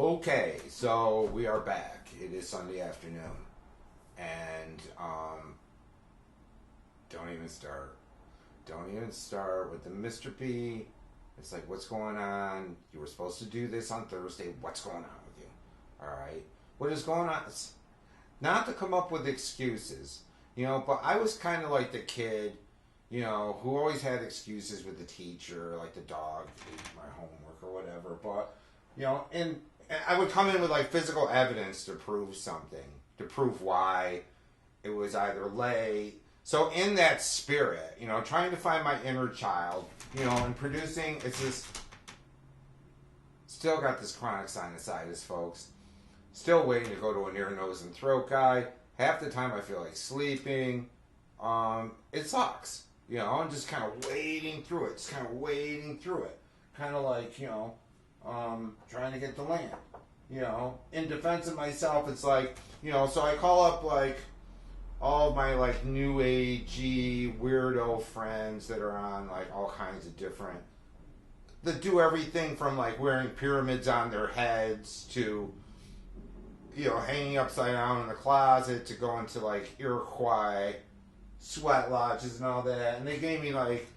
Okay, so we are back. It is Sunday afternoon, and don't even start. Don't even start with the Mr. P. It's like, what's going on? You were supposed to do this on Thursday. What's going on with you? All right, what is going on? It's not to come up with excuses, but I was kind of like the kid, who always had excuses with the teacher, like the dog ate my homework or whatever. But and I would come in with like physical evidence to prove something, to prove why it was either late. So in that spirit, trying to find my inner child, and producing, it's just, still got this chronic sinusitis, folks. Still waiting to go to an ear, nose, and throat guy. Half the time I feel like sleeping. It sucks. I'm just kind of wading through it. Kind of like, trying to get the land. In defense of myself, it's like, so I call up like all of my like new agey weirdo friends that are on like all kinds of different, that do everything from like wearing pyramids on their heads to, hanging upside down in the closet to going to like Iroquois sweat lodges and all that. And they gave me like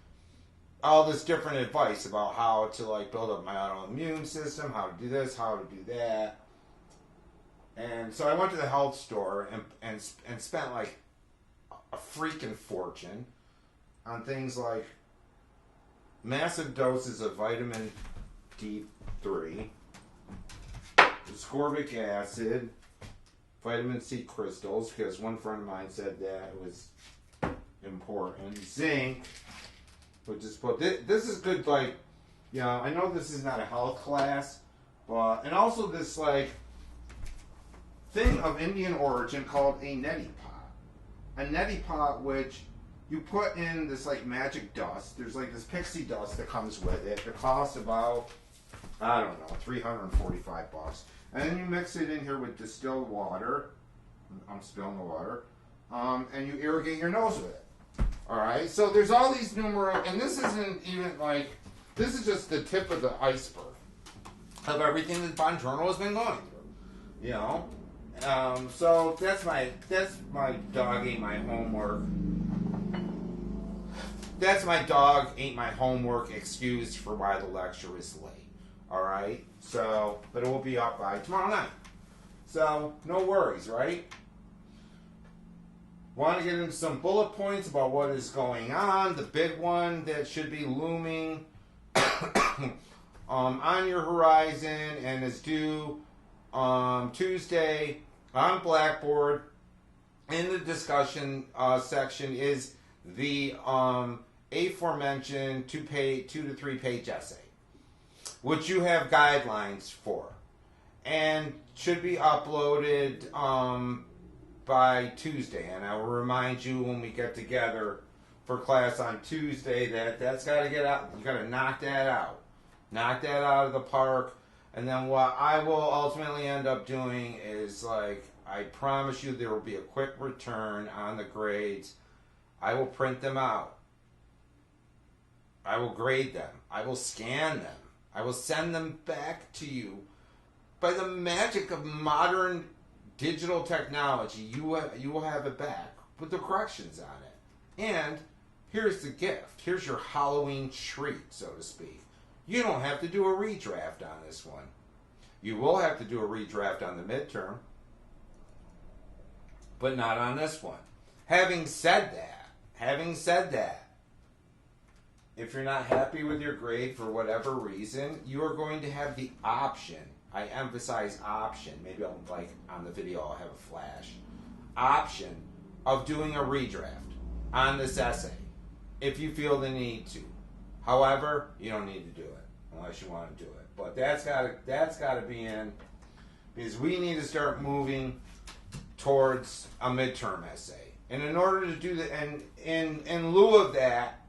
all this different advice about how to like build up my autoimmune system, how to do this, how to do that. And so I went to the health store and spent like a freaking fortune on things like massive doses of vitamin D3, ascorbic acid, vitamin C crystals, because one friend of mine said that it was important, zinc, which is, but this is good, like, I know this is not a health class, but, and also this like thing of Indian origin called a neti pot. A neti pot, which you put in this like magic dust. There's like this pixie dust that comes with it. It costs about, I don't know, $345. And then you mix it in here with distilled water. I'm spilling the water. And you irrigate your nose with it. Alright? So there's all these numerous, and this isn't even like, this is just the tip of the iceberg of everything that Bongiorno has been going through. So that's my dog ate my homework. That's my dog ate my homework excuse for why the lecture is late. Alright? So, but it will be up by tomorrow night. So, no worries, right? Want to get into some bullet points about what is going on. The big one that should be looming on your horizon and is due Tuesday on Blackboard in the discussion section is the aforementioned 2 to 3 page essay, which you have guidelines for, and should be uploaded by Tuesday. And I will remind you when we get together for class on Tuesday that's got to get out. You got to knock that out of the park. And then what I will ultimately end up doing is, like, I promise you there will be a quick return on the grades. I will print them out. I will grade them. I will scan them. I will send them back to you. By the magic of modern digital technology, you will have it back with the corrections on it. And here's the gift. Here's your Halloween treat, so to speak. You don't have to do a redraft on this one. You will have to do a redraft on the midterm, but not on this one. Having said that, if you're not happy with your grade for whatever reason, you are going to have the option. I emphasize option. Maybe I'll, like, on the video I'll have a flash. Option of doing a redraft on this essay if you feel the need to. However, you don't need to do it unless you want to do it. But that's got to be in, because we need to start moving towards a midterm essay. And in order to do that, and in lieu of that,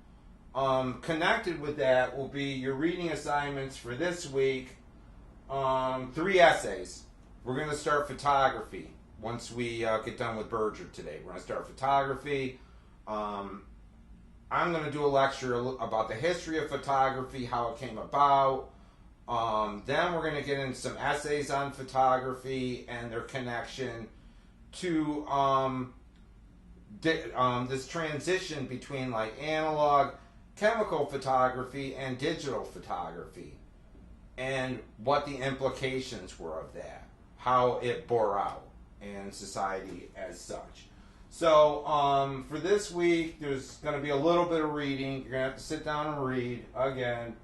connected with that will be your reading assignments for this week. 3 essays. We're going to start photography once we get done with Berger today. We're going to start photography. I'm going to do a lecture about the history of photography, how it came about, Then we're going to get into some essays on photography and their connection to this transition between like analog chemical photography and digital photography, and what the implications were of that, how it bore out in society as such. So for this week, there's going to be a little bit of reading. You're going to have to sit down and read again.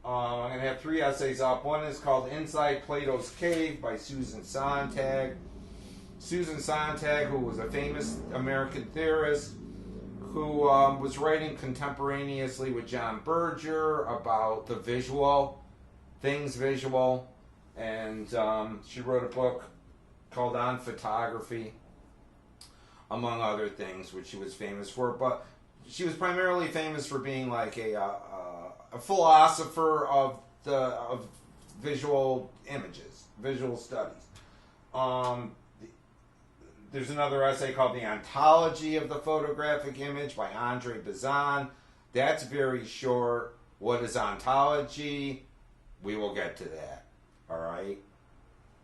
I'm going to have 3 essays up. One is called Inside Plato's Cave by Susan Sontag. Susan Sontag, who was a famous American theorist, who was writing contemporaneously with John Berger about the visual, things visual, and she wrote a book called On Photography, among other things, which she was famous for. But she was primarily famous for being like a philosopher of visual images, visual studies. There's another essay called The Ontology of the Photographic Image by Andre Bazin. That's very short. What is ontology? We will get to that. All right.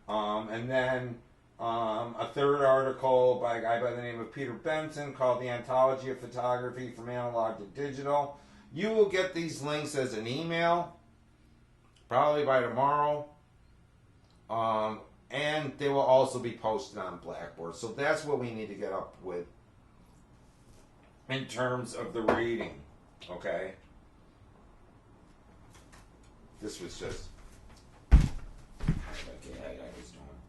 And then a third article by a guy by the name of Peter Benson called The Ontology of Photography from Analog to Digital. You will get these links as an email, probably by tomorrow. And they will also be posted on Blackboard. So that's what we need to get up with in terms of the reading. Okay? This was just... Okay, I was doing.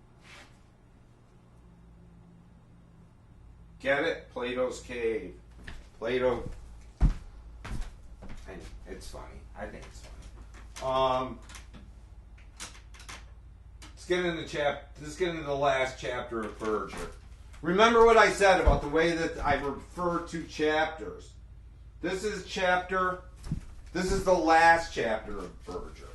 Get it? Plato's Cave. Plato. And it's funny. I think it's funny. Let's get into the last chapter of Berger. Remember what I said about the way that I refer to chapters. This is the last chapter of Berger.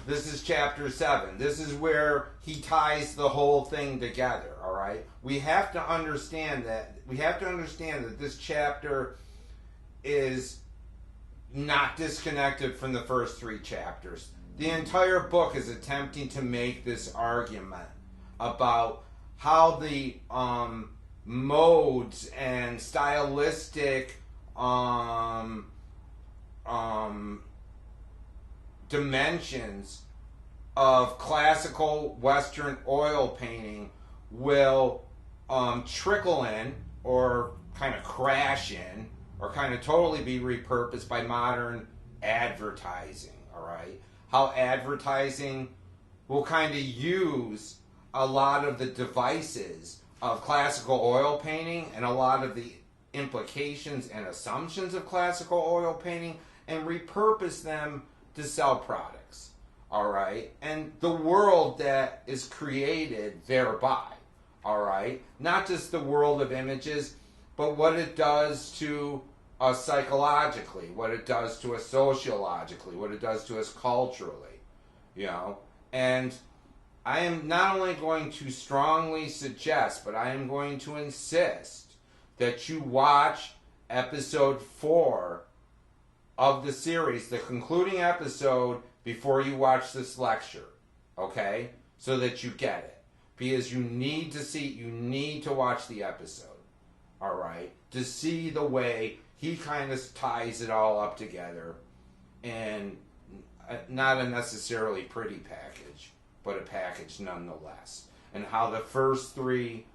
This is chapter 7. This is where he ties the whole thing together, all right? We have to understand that this chapter is not disconnected from the first 3 chapters. The entire book is attempting to make this argument about how the modes and stylistic dimensions of classical Western oil painting will trickle in, or kind of crash in, or kind of totally be repurposed by modern advertising, all right? How advertising will kind of use a lot of the devices of classical oil painting and a lot of the implications and assumptions of classical oil painting and repurpose them to sell products, all right? And the world that is created thereby, all right? Not just the world of images, but what it does to us psychologically, what it does to us sociologically, what it does to us culturally, you know? And I am not only going to strongly suggest, but I am going to insist that you watch episode 4 of the series, the concluding episode, before you watch this lecture, okay? So that you get it. Because you need to watch the episode, all right? To see the way he kind of ties it all up together in not a necessarily pretty package, but a package nonetheless. And how the first 3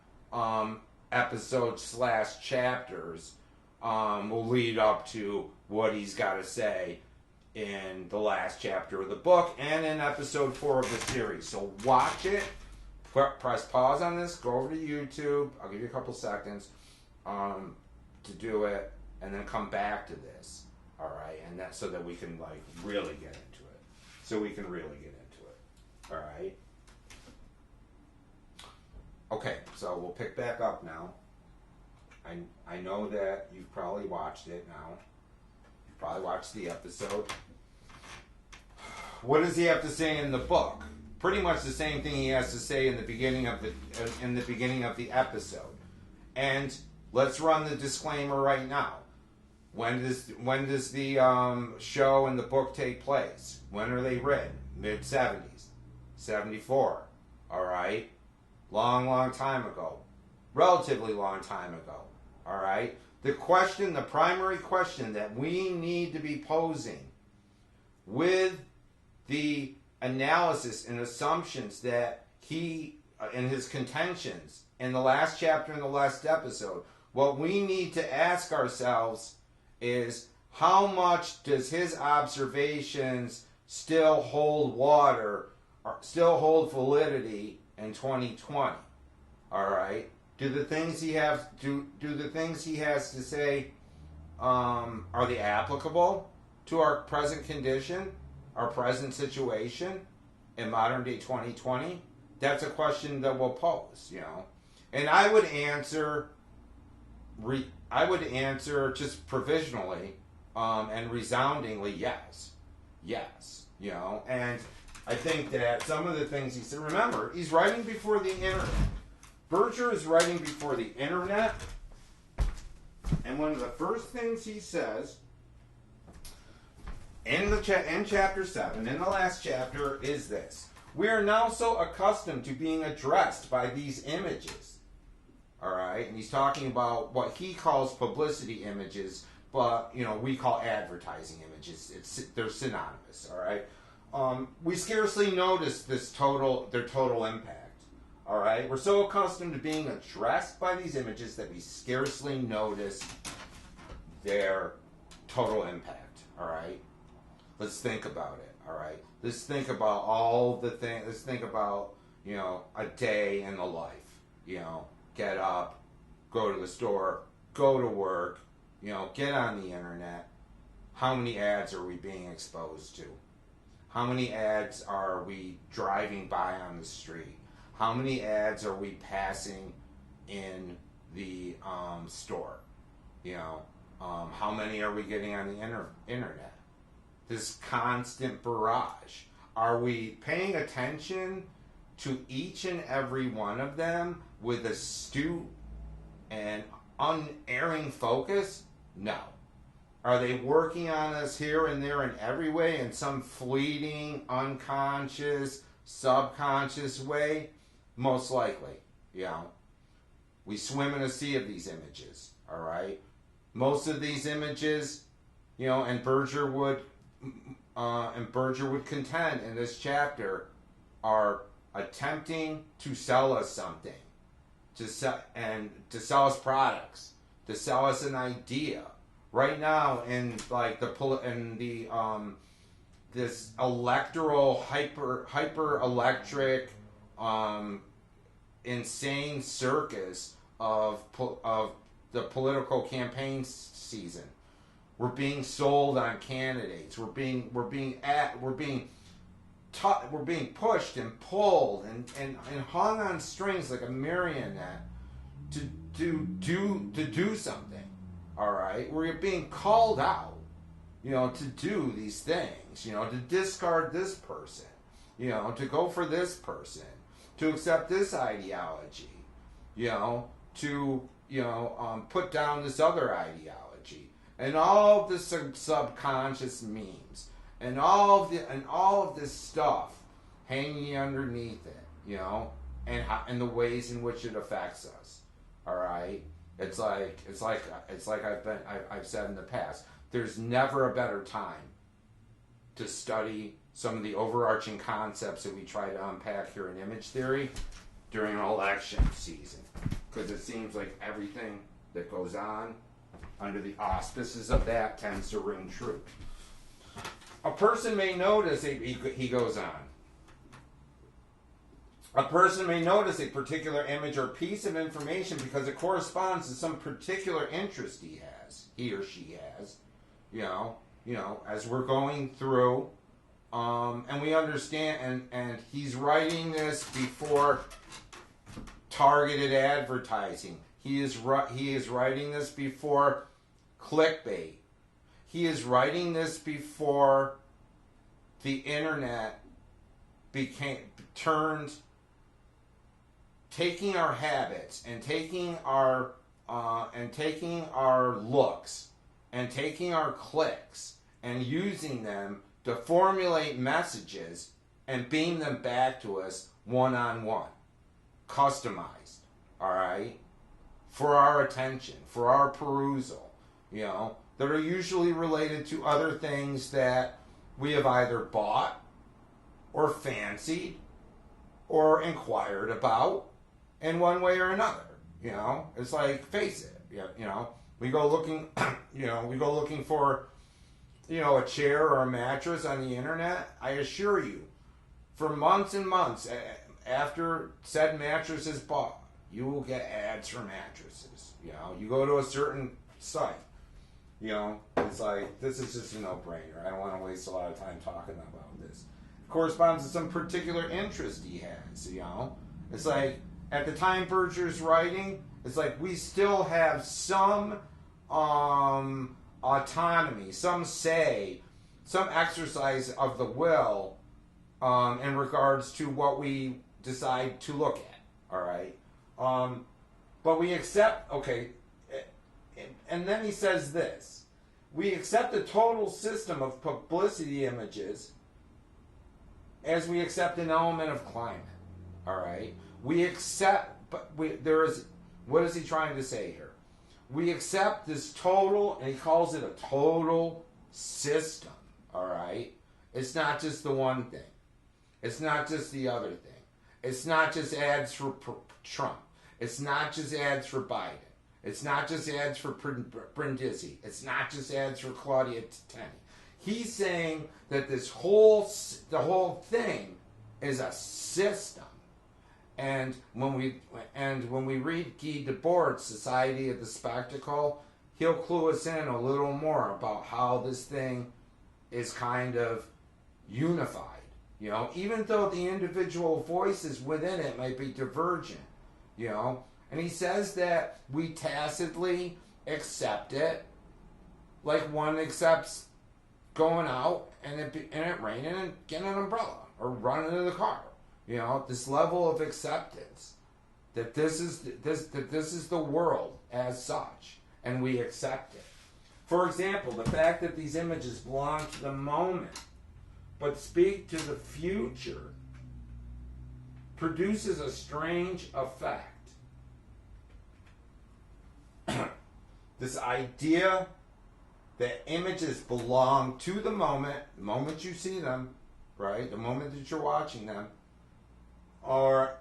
episodes / chapters will lead up to what he's got to say in the last chapter of the book and in episode 4 of the series. So watch it. Press pause on this. Go over to YouTube. I'll give you a couple seconds to do it. And then come back to this, all right? And that's so that we can, like, really get into it. All right? Okay, so we'll pick back up now. I know that you've probably watched it now. You've probably watched the episode. What does he have to say in the book? Pretty much the same thing he has to say in the beginning of the episode. And let's run the disclaimer right now. When does the show and the book take place? When are they written? Mid 70s, 74. All right, long time ago, relatively long time ago. All right. The primary question that we need to be posing with the analysis and assumptions that he in his contentions in the last chapter in the last episode, what we need to ask ourselves is how much does his observations still hold water or still hold validity in 2020? All right. Do the things he has to say are they applicable to our present condition, our present situation in modern day 2020? That's a question that we'll pose, And I would answer just provisionally and resoundingly yes, And I think that some of the things he said. Remember, he's writing before the internet. Berger is writing before the internet, and one of the first things he says in chapter 7, in the last chapter, is this: we are now so accustomed to being addressed by these images. All right, and he's talking about what he calls publicity images, but we call advertising images. They're synonymous. All right, we scarcely notice their total impact. All right, we're so accustomed to being addressed by these images that we scarcely notice their total impact. All right, let's think about it. All right, let's think about all the things. Let's think about a day in the life. Get up, go to the store, go to work. Get on the internet. How many ads are we being exposed to? How many ads are we driving by on the street? How many ads are we passing in the store? How many are we getting on the internet? This constant barrage. Are we paying attention to each and every one of them with astute and unerring focus? No. Are they working on us here and there in every way in some fleeting, unconscious, subconscious way? Most likely, we swim in a sea of these images. All right, most of these images, and Berger would contend in this chapter, are attempting to sell us something, to sell us products, to sell us an idea. Right now, in this electoral hyper electric insane circus of the political campaign season. We're being sold on candidates. We're being pushed and pulled and hung on strings like a marionette to do something. All right, we're being called out, to do these things, to discard this person, to go for this person, to accept this ideology, to put down this other ideology, and all of the subconscious memes, and all of this stuff hanging underneath it, and the ways in which it affects us. All right, it's like I've said in the past. There's never a better time to study some of the overarching concepts that we try to unpack here in image theory during an election season, because it seems like everything that goes on under the auspices of that tends to ring true. A person may notice, he goes on, a person may notice a particular image or piece of information because it corresponds to some particular interest he or she has, as we're going through. And we understand, and he's writing this before targeted advertising. He is writing this before clickbait. He is writing this before the internet taking our habits and taking our looks and taking our clicks and using them to formulate messages and beam them back to us one-on-one, customized, all right, for our attention, for our perusal, that are usually related to other things that we have either bought or fancied or inquired about in one way or another. It's like, face it, we go looking, for, a chair or a mattress on the internet. I assure you, for months and months after said mattress is bought, you will get ads for mattresses. You go to a certain site, it's like, this is just a no-brainer. I don't want to waste a lot of time talking about this. It corresponds to some particular interest he has, It's like, at the time Berger's writing, it's like we still have some autonomy, some say, some exercise of the will in regards to what we decide to look at, all right? But we accept, okay, and then he says this, we accept the total system of publicity images as we accept an element of climate, all right? We accept, but what is he trying to say here? We accept this total, and he calls it a total system, all right? It's not just the one thing. It's not just the other thing. It's not just ads for Trump. It's not just ads for Biden. It's not just ads for Brindisi. It's not just ads for Claudia Tenney. He's saying that the whole thing is a system. And when we read Guy Debord's Society of the Spectacle, he'll clue us in a little more about how this thing is kind of unified. Even though the individual voices within it might be divergent, And he says that we tacitly accept it, like one accepts going out and it raining and getting an umbrella or running to the car. This level of acceptance that this is the world as such, and we accept it. For example, the fact that these images belong to the moment but speak to the future produces a strange effect. This idea that images belong to the moment you see them, right? The moment that you're watching them, but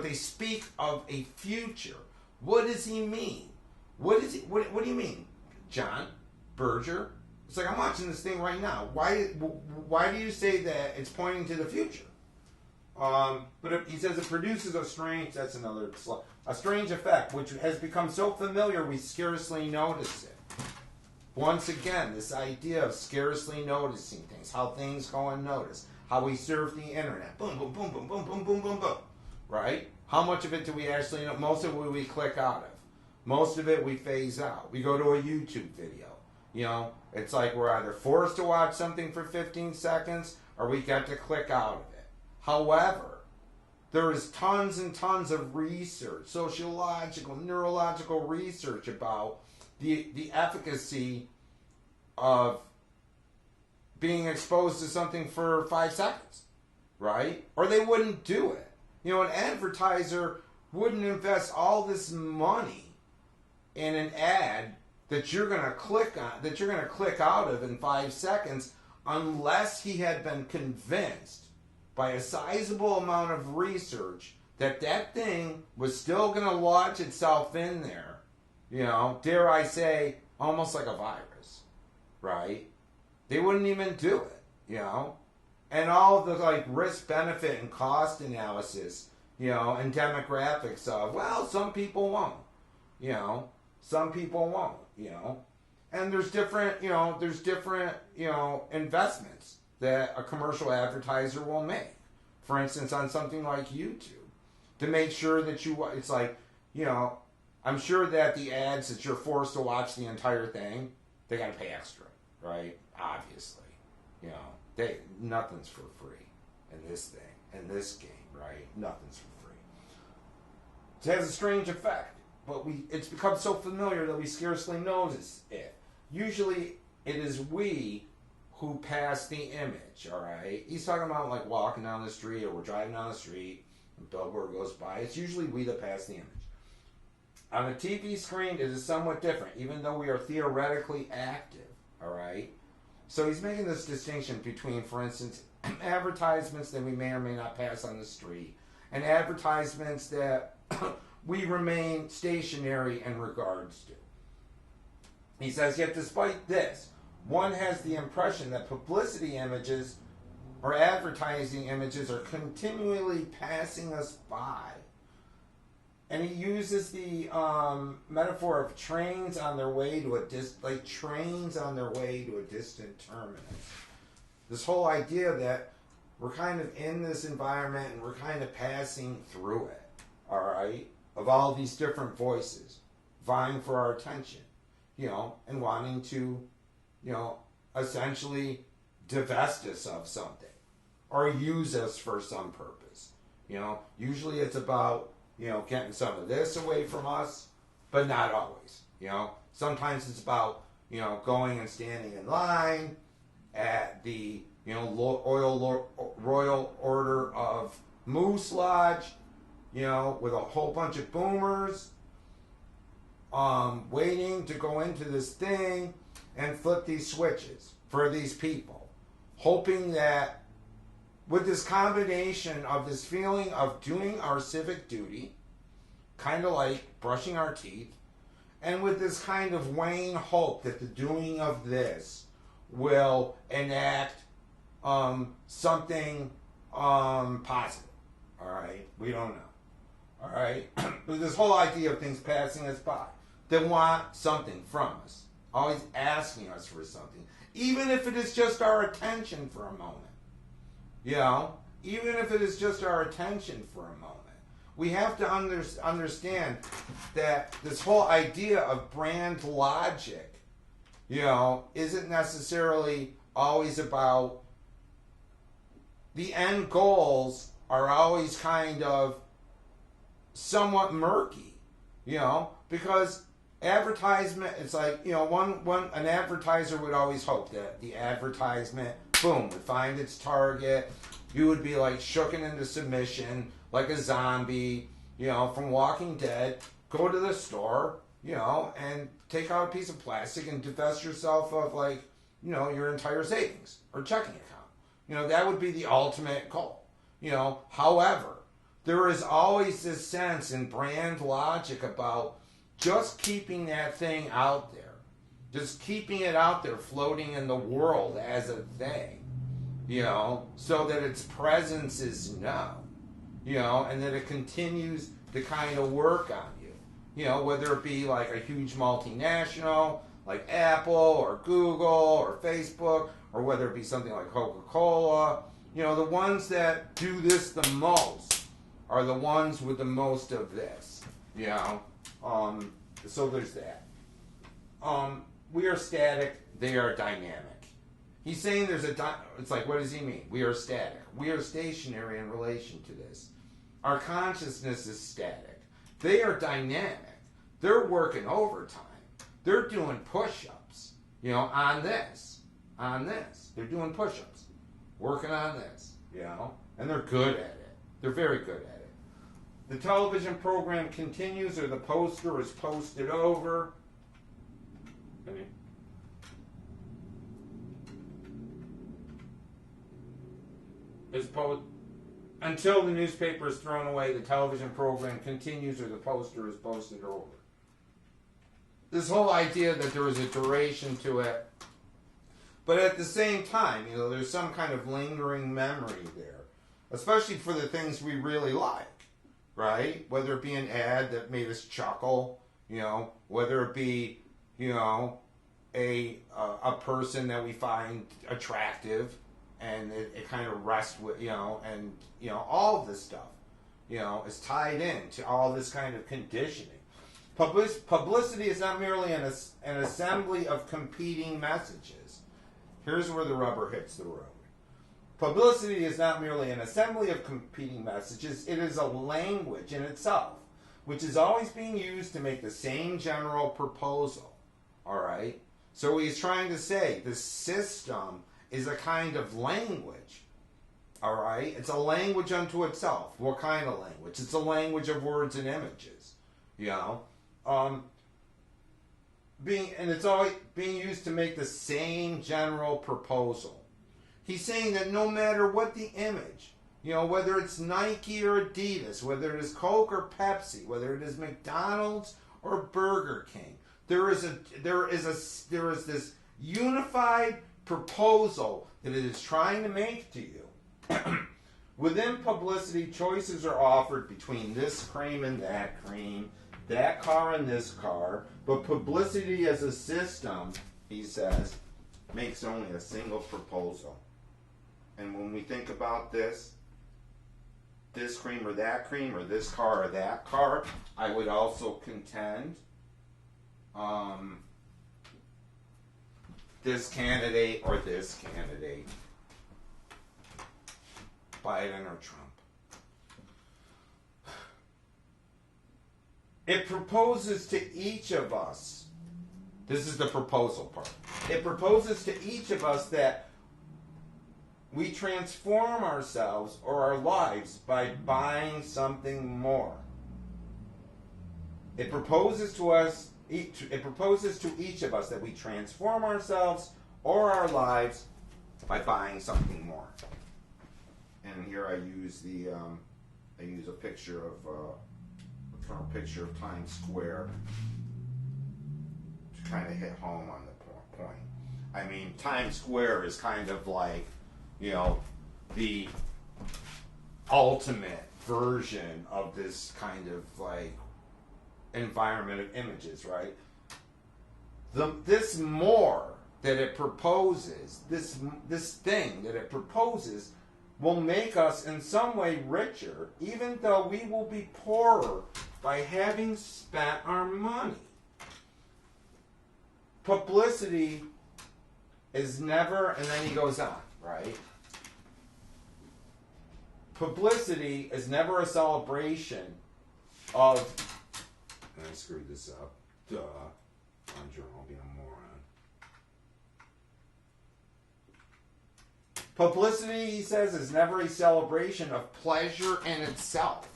they speak of a future. What does he mean? What do you mean, John Berger? It's like, I'm watching this thing right now. Why do you say that it's pointing to the future? But he says it produces a strange effect, which has become so familiar we scarcely notice it. Once again, this idea of scarcely noticing things, how things go unnoticed, how we surf the internet, boom, boom, boom, boom, boom, boom, boom, boom, boom, right? How much of it do we actually know? Most of it we click out of. Most of it we phase out. We go to a YouTube video. It's like we're either forced to watch something for 15 seconds or we get to click out of it. However, there is tons and tons of research, sociological, neurological research about the efficacy of being exposed to something for 5 seconds, right? Or they wouldn't do it. An advertiser wouldn't invest all this money in an ad that you're going to click on, that you're going to click out of in 5 seconds, unless he had been convinced by a sizable amount of research that thing was still going to lodge itself in there, dare I say, almost like a virus, right? They wouldn't even do it, And all of the risk, benefit, and cost analysis, and demographics of, well, some people won't, some people won't, And there's different, investments that a commercial advertiser will make. For instance, on something like YouTube, to make sure that it's like, I'm sure that the ads that you're forced to watch the entire thing, they got to pay extra, right? Obviously, nothing's for free in this thing, in this game, right? Nothing's for free. It has a strange effect. but it's become so familiar that we scarcely notice it. Usually, it is we who pass the image. All right, he's talking about like walking down the street, or we're driving down the street, and a billboard goes by. It's usually we that pass the image. On a TV screen, it is somewhat different, even though we are theoretically active. All right, so he's making this distinction between, for instance, advertisements that we may or may not pass on the street, and advertisements that we remain stationary in regards to. He says, yet despite this, one has the impression that publicity images or advertising images are continually passing us by. And he uses the metaphor of trains on their way to trains on their way to a distant terminus. This whole idea that we're kind of in this environment and we're kind of passing through it, all right, of all these different voices vying for our attention, and wanting to, essentially divest us of something or use us for some purpose. Usually it's about, getting some of this away from us, but not always. Sometimes it's about, going and standing in line at the, Royal Order of Moose Lodge, with a whole bunch of boomers, waiting to go into this thing and flip these switches for these people, hoping that with this combination of this feeling of doing our civic duty, kind of like brushing our teeth, and with this kind of vain hope that the doing of this will enact something positive. All right, we don't know. All right, but this whole idea of things passing us by, they want something from us, always asking us for something, even if it is just our attention for a moment. Even if it is just our attention for a moment. We have to understand that this whole idea of brand logic, isn't necessarily always about, the end goals are always kind of somewhat murky, because advertisement, it's like, an advertiser would always hope that the advertisement, boom, would find its target. You would be like shooken into submission, like a zombie, from Walking Dead. Go to the store, and take out a piece of plastic and divest yourself of, like, your entire savings or checking account. That would be the ultimate goal. However, there is always this sense in brand logic about just keeping that thing out there. Just keeping it out there, floating in the world as a thing, so that its presence is known, and that it continues to kind of work on you, whether it be like a huge multinational like Apple or Google or Facebook, or whether it be something like Coca-Cola. The ones that do this the most are the ones with the most of this, so there's that. We are static, they are dynamic. He's saying it's like, what does he mean? We are static. We are stationary in relation to this. Our consciousness is static. They are dynamic. They're working overtime. They're doing push-ups, on this. They're doing push-ups, working on this, and they're good at it. They're very good at it. The television program continues, or the poster is posted over. Until the newspaper is thrown away, the television program continues, or the poster is posted over. This whole idea that there is a duration to it, but at the same time, there's some kind of lingering memory there, especially for the things we really like, right? Whether it be an ad that made us chuckle, whether it be, a person that we find attractive, and it kind of rests with, and, all of this stuff, is tied in to all this kind of conditioning. Publicity is not merely an assembly of competing messages. Here's where the rubber hits the road. Publicity is not merely an assembly of competing messages, it is a language in itself. which is always being used to make the same general proposal. All right? So he's trying to say the system is a kind of language. All right? It's a language unto itself. What kind of language? It's a language of words and images. You know? And it's always being used to make the same general proposal. He's saying that no matter what the image, you know, whether it's Nike or Adidas, whether it is Coke or Pepsi, whether it is McDonald's or Burger King, there is this unified proposal that it is trying to make to you. Within publicity, choices are offered between this cream and that cream, that car and this car, but publicity as a system, he says, makes only a single proposal. And when we think about this cream or this car or that car, I would also contend this candidate or this candidate, Biden or Trump. It proposes to each of us, this is the proposal part, it proposes to each of us that we transform ourselves or our lives by buying something more. It proposes to each of us that we transform ourselves or our lives by buying something more. And here I use a picture of picture of Times Square to kind of hit home on the point. I mean, Times Square is kind of like, you know, the ultimate version of this kind of like environment of images, right? This more that it proposes, this thing that it proposes, will make us in some way richer, even though we will be poorer by having spent our money. Publicity is never, and then he goes on, right? Publicity is never a celebration of, and I screwed this up, duh, I'm being a moron. Publicity, he says, is never a celebration of pleasure in itself.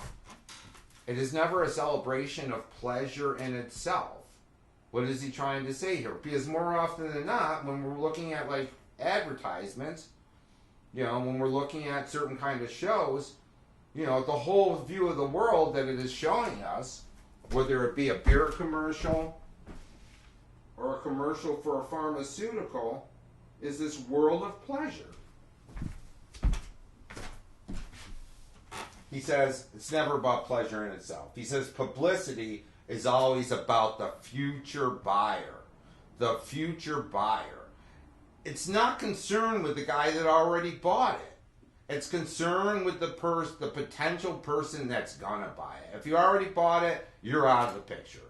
It is never a celebration of pleasure in itself. What is he trying to say here? Because more often than not, when we're looking at like advertisements, you know, when we're looking at certain kind of shows, you know, the whole view of the world that it is showing us, whether it be a beer commercial or a commercial for a pharmaceutical, is this world of pleasure. He says it's never about pleasure in itself. He says publicity is always about the future buyer. The future buyer. It's not concerned with the guy that already bought it. It's concerned with the potential person that's gonna buy it. If you already bought it, you're out of the picture.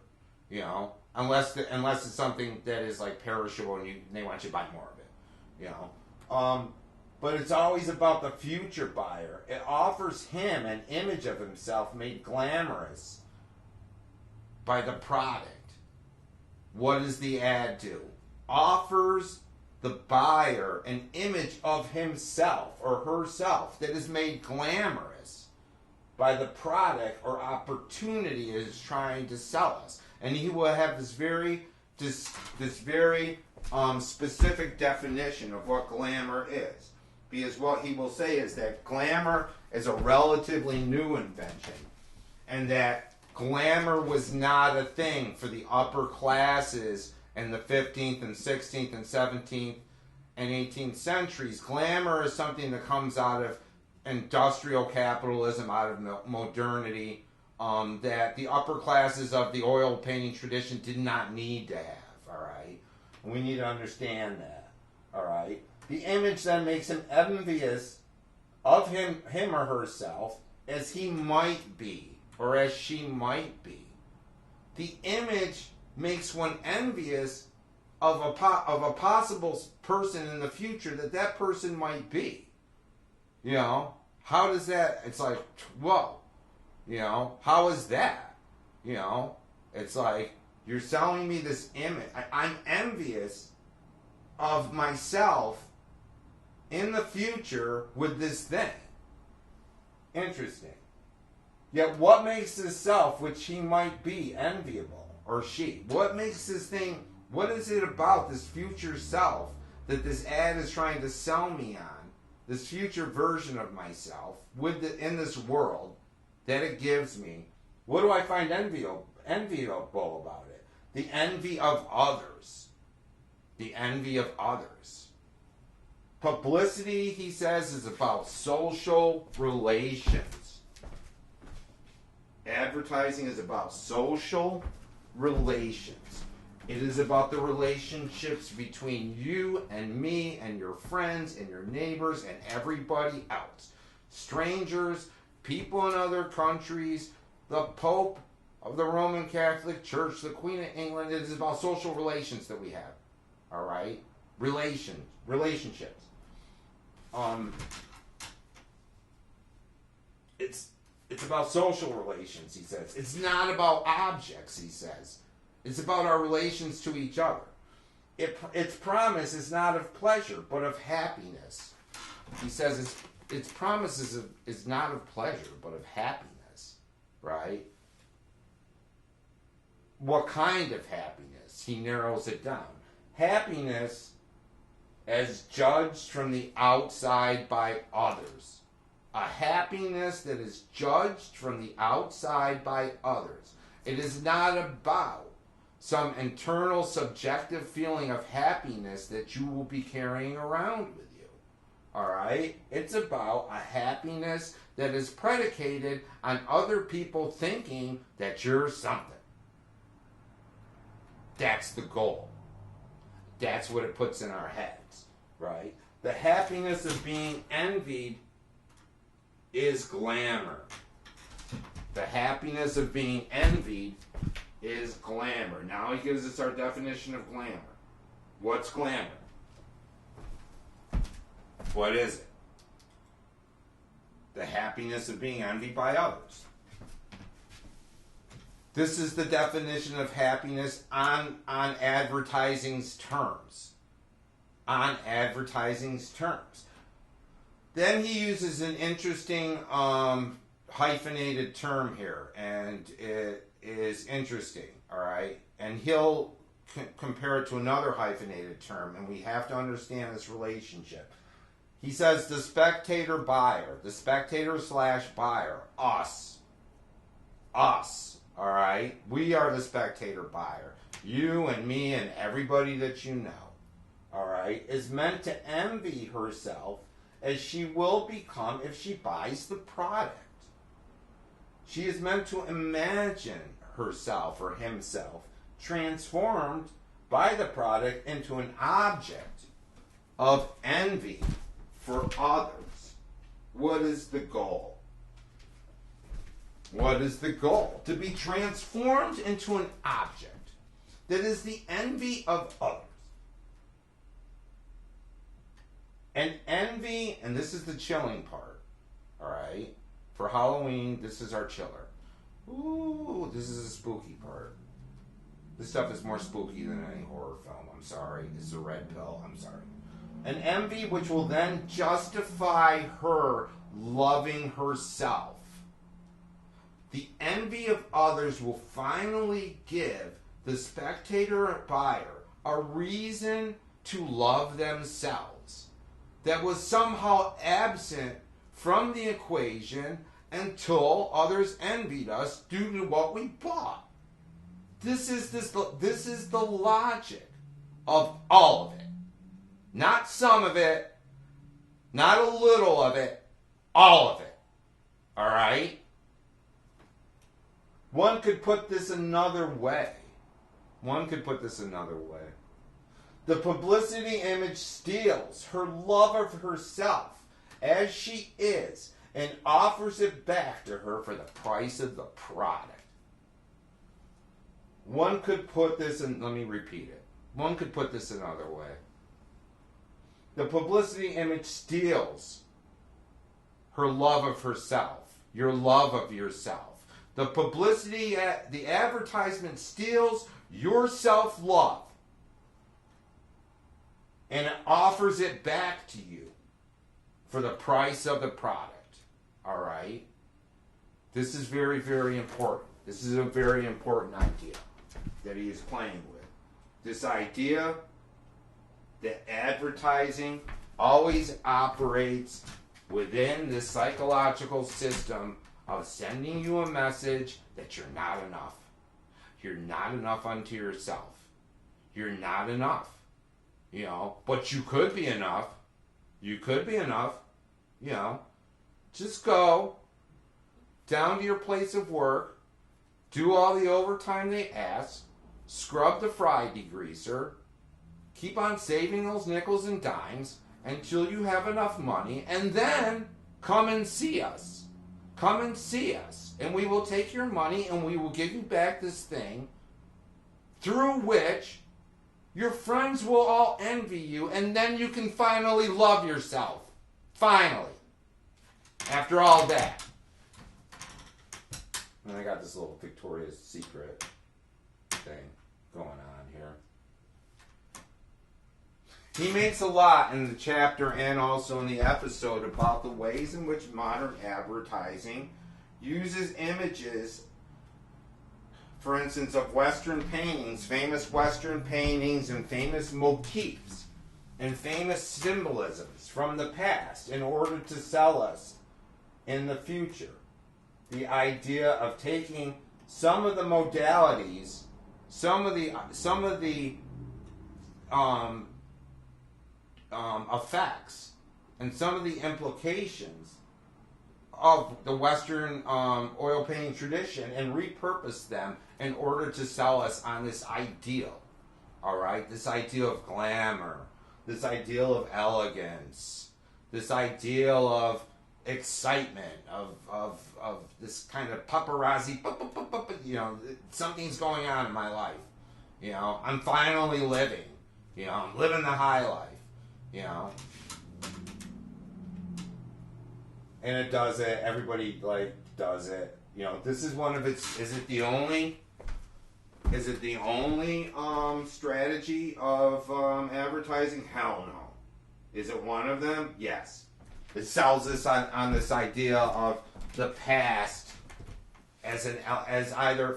You know, unless it's something that is like perishable and they want you to buy more of it. You know. But it's always about the future buyer. It offers him an image of himself made glamorous by the product. What does the ad do? Offers the buyer an image of himself or herself that is made glamorous by the product or opportunity it is trying to sell us. And he will have this very specific definition of what glamour is. Because what he will say is that glamour is a relatively new invention. And that glamour was not a thing for the upper classes in the 15th and 16th and 17th and 18th centuries. Glamour is something that comes out of industrial capitalism, out of modernity, that the upper classes of the oil painting tradition did not need to have, all right? And we need to understand that, all right? The image then makes him envious of him or herself as he might be, or as she might be. The image makes one envious of a possible person in the future that person might be. You know, how does that? It's like, whoa. You know, how is that? You know, it's like you're selling me this image. I'm envious of myself in the future with this thing. Interesting. Yet what makes this self, which he might be, enviable, or she? What makes this thing, what is it about this future self that this ad is trying to sell me on, this future version of myself in this world that it gives me? What do I find enviable about it? The envy of others. The envy of others. Publicity, he says, is about social relations. Advertising is about social relations. It is about the relationships between you and me and your friends and your neighbors and everybody else. Strangers, people in other countries, the Pope of the Roman Catholic Church, the Queen of England. It is about social relations that we have. All right? Relationships. It's about social relations, he says. It's not about objects, he says. It's about our relations to each other. Its promise is not of pleasure, but of happiness. He says its promise is not of pleasure, but of happiness. Right? What kind of happiness? He narrows it down. Happiness as judged from the outside by others. A happiness that is judged from the outside by others. It is not about some internal subjective feeling of happiness that you will be carrying around with you. Alright? It's about a happiness that is predicated on other people thinking that you're something. That's the goal. That's what it puts in our heads. Right? The happiness of being envied is glamour. The happiness of being envied is glamour. Now he gives us our definition of glamour. What's glamour? What is it? The happiness of being envied by others. This is the definition of happiness on advertising's terms. On advertising's terms. Then he uses an interesting hyphenated term here, and it is interesting, all right? And he'll compare it to another hyphenated term, and we have to understand this relationship. He says the spectator buyer, the spectator / buyer, us, all right? We are the spectator buyer. You and me and everybody that you know, all right, is meant to envy herself as she will become if she buys the product. She is meant to imagine herself or himself transformed by the product into an object of envy for others. What is the goal? What is the goal? To be transformed into an object that is the envy of others. And envy, and this is the chilling part, all right? For Halloween, this is our chiller. Ooh, this is a spooky part. This stuff is more spooky than any horror film. I'm sorry. It's a red pill. I'm sorry. An envy which will then justify her loving herself. The envy of others will finally give the spectator buyer a reason to love themselves that was somehow absent from the equation until others envied us due to what we bought. This is the logic of all of it. Not some of it, not a little of it, all of it. All right? One could put this another way. The publicity image steals her love of herself as she is and offers it back to her for the price of the product. One could put this in, let me repeat it. One could put this another way. The publicity image steals her love of herself, your love of yourself, The publicity, the advertisement steals your self-love and it offers it back to you for the price of the product. All right? This is very, very important. This is a very important idea that he is playing with. This idea that advertising always operates within this psychological system of sending you a message that you're not enough. You're not enough unto yourself. You're not enough. You know, but you could be enough. You could be enough. You know, just go down to your place of work, do all the overtime they ask, scrub the fry degreaser, keep on saving those nickels and dimes until you have enough money, and then come and see us. Come and see us, and we will take your money and we will give you back this thing through which your friends will all envy you, and then you can finally love yourself. Finally. After all that. And I got this little Victoria's Secret thing going on here. He makes a lot in the chapter and also in the episode about the ways in which modern advertising uses images, for instance, of Western paintings, famous Western paintings and famous motifs and famous symbolisms from the past in order to sell us in the future. The idea of taking some of the modalities, some of the effects and some of the implications of the Western oil painting tradition and repurpose them in order to sell us on this ideal. All right, this ideal of glamour, this ideal of elegance, this ideal of excitement, of this kind of paparazzi, you know, something's going on in my life. You know, I'm finally living. You know, I'm living the high life. You know, and it does it. Everybody does it. You know, this is one of its. Is it the only strategy of advertising? Hell no. Is it one of them? Yes. It sells us on this idea of the past as either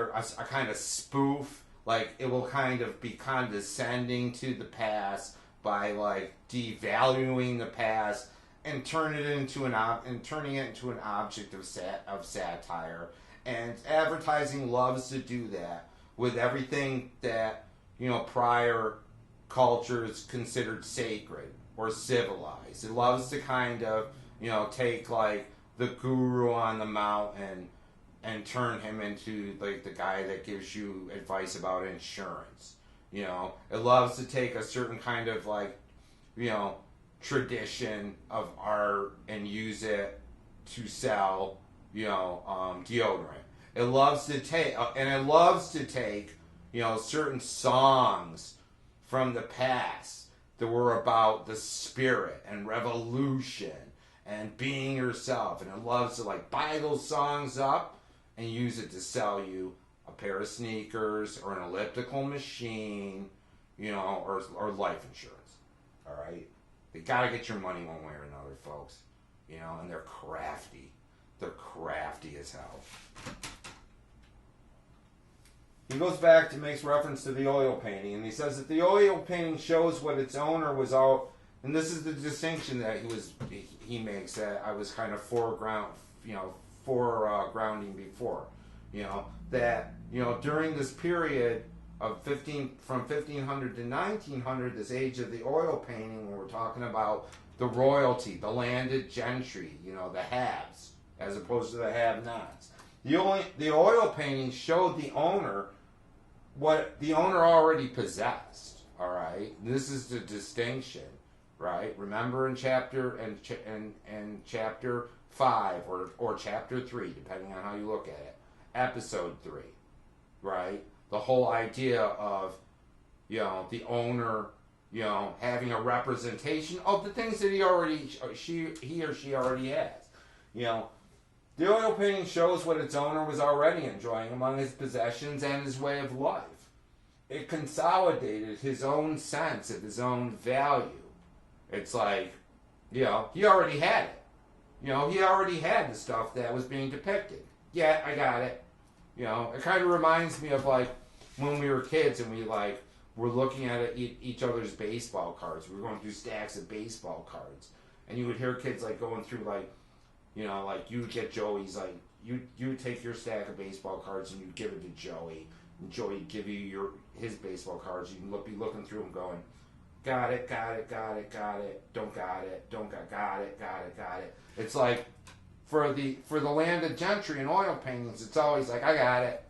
a kind of spoof, like it will kind of be condescending to the past by devaluing the past and turning it into an object of satire. And advertising loves to do that with everything that, you know, prior cultures considered sacred or civilized. It loves to kind of, you know, take the guru on the mountain and turn him into the guy that gives you advice about insurance. You know, it loves to take a certain kind of you know, tradition of art and use it to sell, you know, deodorant. It loves to take, you know, certain songs from the past that were about the spirit and revolution and being yourself, and it loves to buy those songs up and use it to sell you a pair of sneakers or an elliptical machine, you know, or life insurance. All right, they gotta get your money one way or another, folks. You know, and they're crafty. They're crafty as hell. He goes back to makes reference to the oil painting, and he says that the oil painting shows what its owner was all. And this is the distinction that he makes that I was kind of foregrounding before. You know, that, you know, during this period of from 1500 to 1900, this age of the oil painting, when we're talking about the royalty, the landed gentry, you know, the haves, as opposed to the have-nots. The oil painting showed the owner what the owner already possessed. All right, this is the distinction, right? Remember in chapter chapter 5 or chapter 3, depending on how you look at it, episode 3, right? The whole idea of, you know, the owner, you know, having a representation of the things that he or she already has. You know, The oil painting shows what its owner was already enjoying among his possessions and his way of life. It consolidated his own sense of his own value. It's like, he already had it. He already had the stuff that was being depicted. Yeah, I got it. It kind of reminds me of like when we were kids and we like were looking at each other's baseball cards. We were going through stacks of baseball cards, and you would hear kids like going through like, like you would get Joey's like you would take your stack of baseball cards and you'd give it to Joey, and Joey would give you his baseball cards. You'd be looking through them, going, got it, got it, got it, got it, don't got it, don't got it, got it, got it. It's like for the landed gentry in oil paintings, it's always like, I got it.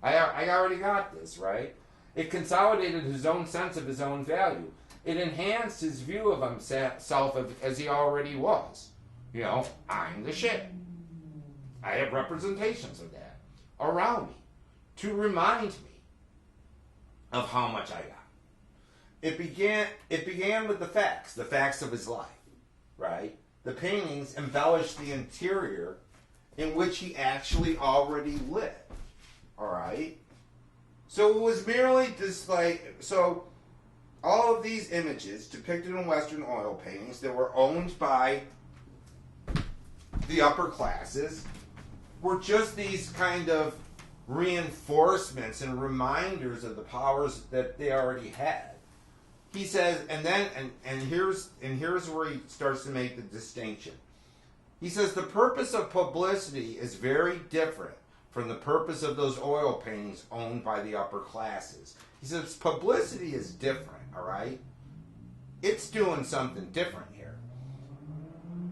I already got this, right? It consolidated his own sense of his own value. It enhanced his view of himself as he already was. I'm the shit. I have representations of that around me to remind me of how much I got. It began with the facts of his life, right? The paintings embellished the interior in which he actually already lived, all right? So it was merely so all of these images depicted in Western oil paintings that were owned by the upper classes were just these kind of reinforcements and reminders of the powers that they already had. He says, and here's where he starts to make the distinction. He says the purpose of publicity is very different from the purpose of those oil paintings owned by the upper classes. He says publicity is different, all right? It's doing something different here.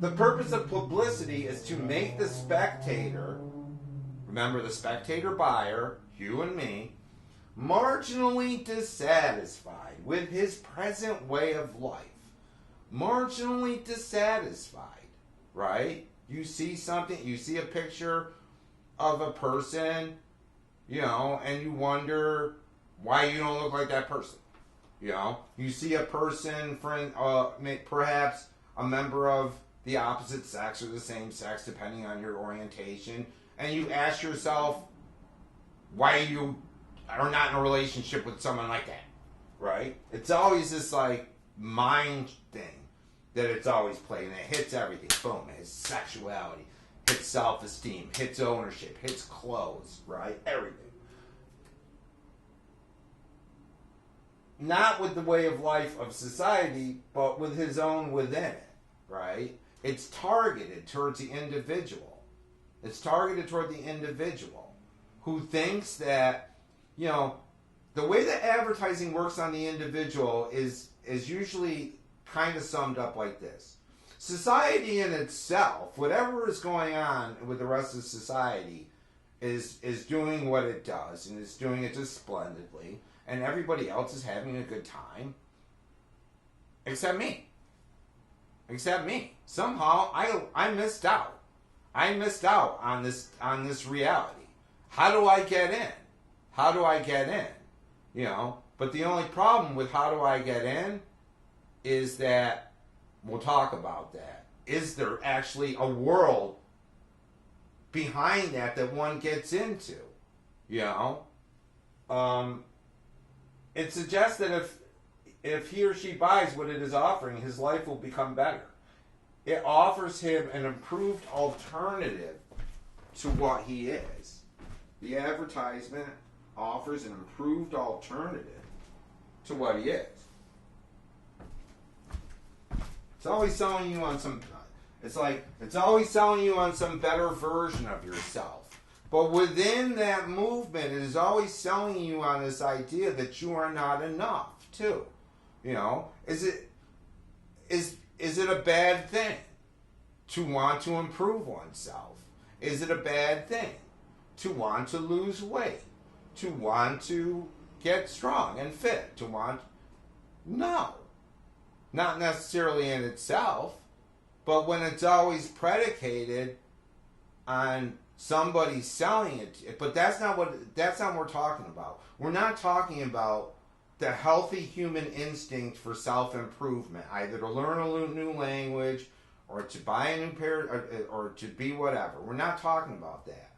The purpose of publicity is to make the spectator, remember the spectator buyer, you and me, marginally dissatisfied with his present way of life. Marginally dissatisfied, right? You see something, you see a picture of a person, and you wonder why you don't look like that person. You see a person, perhaps a member of the opposite sex or the same sex, depending on your orientation, and you ask yourself why you are not in a relationship with someone like that, right? It's always this like mind thing that it's always playing. It hits everything. Boom. It hits sexuality, hits self-esteem, hits ownership, hits clothes, right? Everything. Not with the way of life of society, but with his own within it, right? It's targeted towards the individual. It's targeted toward the individual who thinks that, the way that advertising works on the individual is usually kind of summed up like this. Society in itself, whatever is going on with the rest of society, is doing what it does, and it's doing it just splendidly, and everybody else is having a good time, except me. Except me. Somehow I missed out. I missed out on this reality. How do I get in? How do I get in? But the only problem with how do I get in is that, we'll talk about that. Is there actually a world behind that one gets into? It suggests that if he or she buys what it is offering, his life will become better. It offers him an improved alternative to what he is. The advertisement offers an improved alternative to what he is. It's always selling you on some better version of yourself. But within that movement, it is always selling you on this idea that you are not enough, too. Is it a bad thing to want to improve oneself? Is it a bad thing to want to lose weight? To want to get strong and fit? No. Not necessarily in itself, but when it's always predicated on somebody selling it. But that's not what we're talking about. We're not talking about the healthy human instinct for self-improvement, either to learn a new language or to buy a new pair, or to be whatever. We're not talking about that.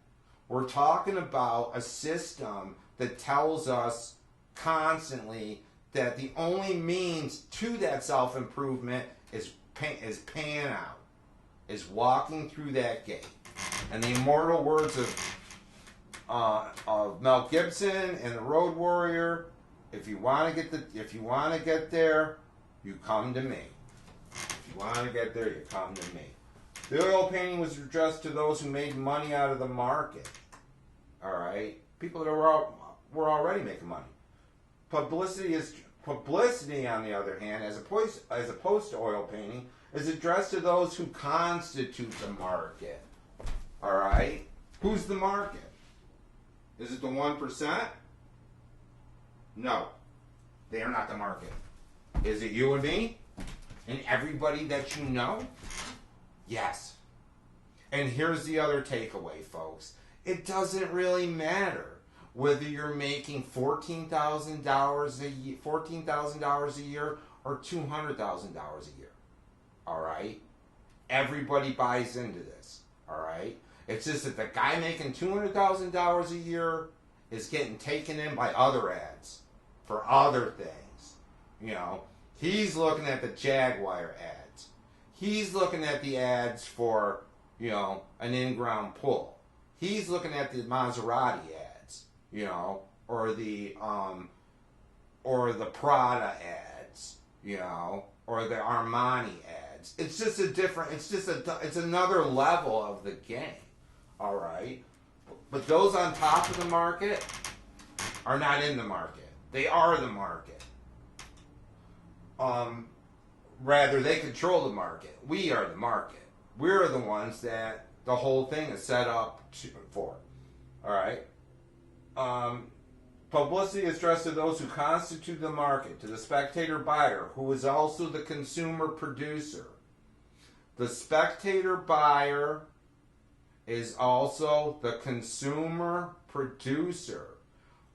We're talking about a system that tells us constantly that the only means to that self-improvement is paying out, is walking through that gate. And the immortal words of Mel Gibson and the Road Warrior: if you want to get there, you come to me. If you want to get there, you come to me. The oil painting was addressed to those who made money out of the market. All right, people that were already making money. Publicity, on the other hand, as opposed to oil painting, is addressed to those who constitute the market. All right, who's the market? Is it the 1%? No, they are not the market. Is it you and me? And everybody that you know? Yes. And here's the other takeaway, folks. It doesn't really matter whether you're making $14,000 a year or $200,000 a year. All right? Everybody buys into this. All right? It's just that the guy making $200,000 a year is getting taken in by other ads for other things. You know, he's looking at the Jaguar ads. He's looking at the ads for, you know, an in-ground pool. He's looking at the Maserati ads, you know, or the Prada ads, you know, or the Armani ads. It's just it's another level of the game. All right, but those on top of the market are not in the market. They are the market. Rather, they control the market. We are the market. We're the ones that the whole thing is set up for. All right. Publicity is addressed to those who constitute the market, to the spectator buyer, who is also the consumer producer. The spectator buyer is also the consumer producer.